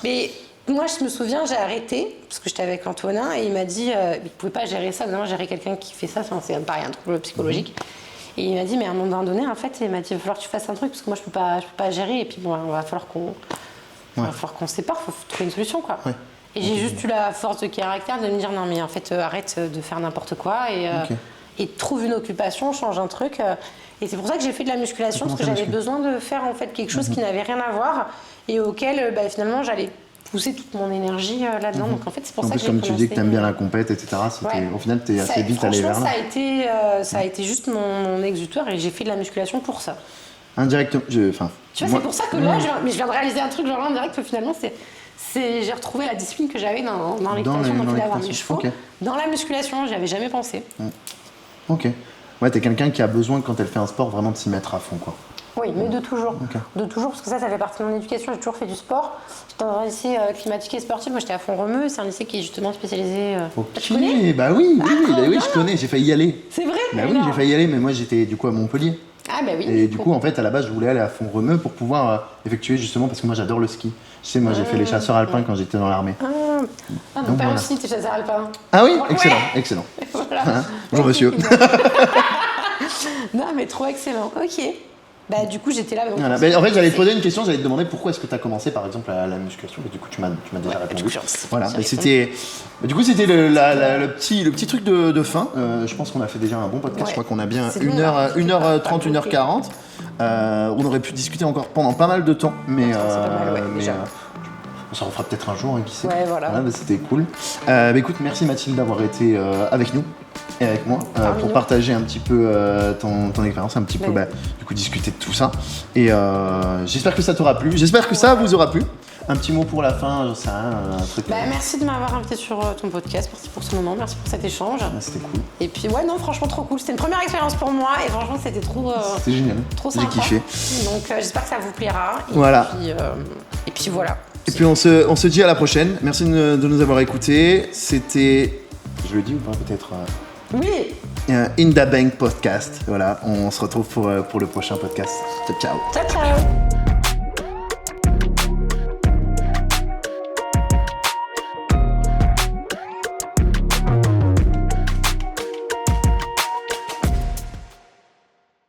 Mais moi, je me souviens, j'ai arrêté, parce que j'étais avec Antonin, et il m'a dit, il ne pouvait pas gérer ça, non, gérer quelqu'un qui fait ça, enfin, c'est pareil, un trouble psychologique. Et il m'a dit, mais à un moment donné, en fait, il m'a dit, il va falloir que tu fasses un truc, parce que moi, je peux pas gérer, et puis bon, il va falloir qu'on se sépare, il faut trouver une solution, quoi. Ouais. Et j'ai juste eu la force de caractère de me dire, non, mais en fait, arrête de faire n'importe quoi, et trouve une occupation, change un truc. Et c'est pour ça que j'ai fait de la musculation, parce que j'avais besoin de faire en fait quelque chose qui n'avait rien à voir et auquel finalement j'allais pousser toute mon énergie là-dedans. Donc en fait c'est pour En ça que plus, j'ai comme commencé. tu dis que t'aimes bien la compète, etc., Ouais. au final, t'es assez vite allé vers franchement, là. ça a été juste mon exutoire et j'ai fait de la musculation pour ça. Indirectement, Tu vois, c'est pour ça que là, je viens de réaliser un truc genre là, on dirait que finalement j'ai retrouvé la discipline que j'avais dans l'équitation, dans donc d'avoir mes l'équitation, chevaux. ok. Dans la musculation, j'y avais jamais pensé. Ok. Ouais, t'es quelqu'un qui a besoin, quand elle fait un sport, vraiment de s'y mettre à fond, quoi. Oui, mais de toujours. Ok. De toujours, parce que ça fait partie de mon éducation. J'ai toujours fait du sport. J'étais dans un lycée climatique et sportif. Moi, j'étais à Font-Romeu. C'est un lycée qui est justement spécialisé. Ok, Tu connais bah oui, trop bien. je connais, j'ai failli y aller. C'est vrai. Bah mais oui, non. j'ai failli y aller, mais moi j'étais du coup à Montpellier. Ah, bah oui. Et du coup, en fait, à la base, je voulais aller à Font-Romeu pour pouvoir effectuer justement, parce que moi j'adore le ski. Tu sais, moi j'ai fait les chasseurs alpins quand j'étais dans l'armée. Mon Donc, père voilà. aussi était chasseur alpin. Ah oui, Ouais. excellent, excellent. Voilà. Bonjour monsieur. Non, mais trop excellent. Ok. Bah, du coup, j'étais là. donc, Voilà. En fait, j'allais te poser une question, j'allais te demander pourquoi est-ce que tu as commencé par exemple à la musculation, mais du coup tu m'as déjà répondu. du coup, Voilà, j'ai mais répondu. du coup c'était le petit truc de fin. Je pense qu'on a fait déjà un bon podcast, Ouais. je crois qu'on a bien C'est bon, on a 1h30, 1h40. On aurait pu discuter encore pendant pas mal de temps, mais, c'est pas mal, ouais, déjà. on s'en refera peut-être un jour, hein, qui sait. Ouais, voilà. Mais c'était cool. Écoute, merci Mathilde d'avoir été avec nous. et avec moi pour partager un petit peu ton expérience, un petit peu du coup discuter de tout ça. Et j'espère que ça t'aura plu, j'espère que ça vous aura plu. Un petit mot pour la fin, j'en sais rien, un truc. Merci de m'avoir invité sur ton podcast, merci pour ce moment, merci pour cet échange. C'était cool. Et puis non, franchement trop cool. C'était une première expérience pour moi et franchement c'était trop. C'était génial. Trop sympa. J'ai kiffé. Donc j'espère que ça vous plaira. Voilà. Et puis voilà. Et puis on se dit à la prochaine. Merci de nous avoir écoutés. C'était, je le dis ou pas peut-être. Oui. In the Bank podcast. Voilà, on se retrouve pour le prochain podcast. Ciao. Ciao.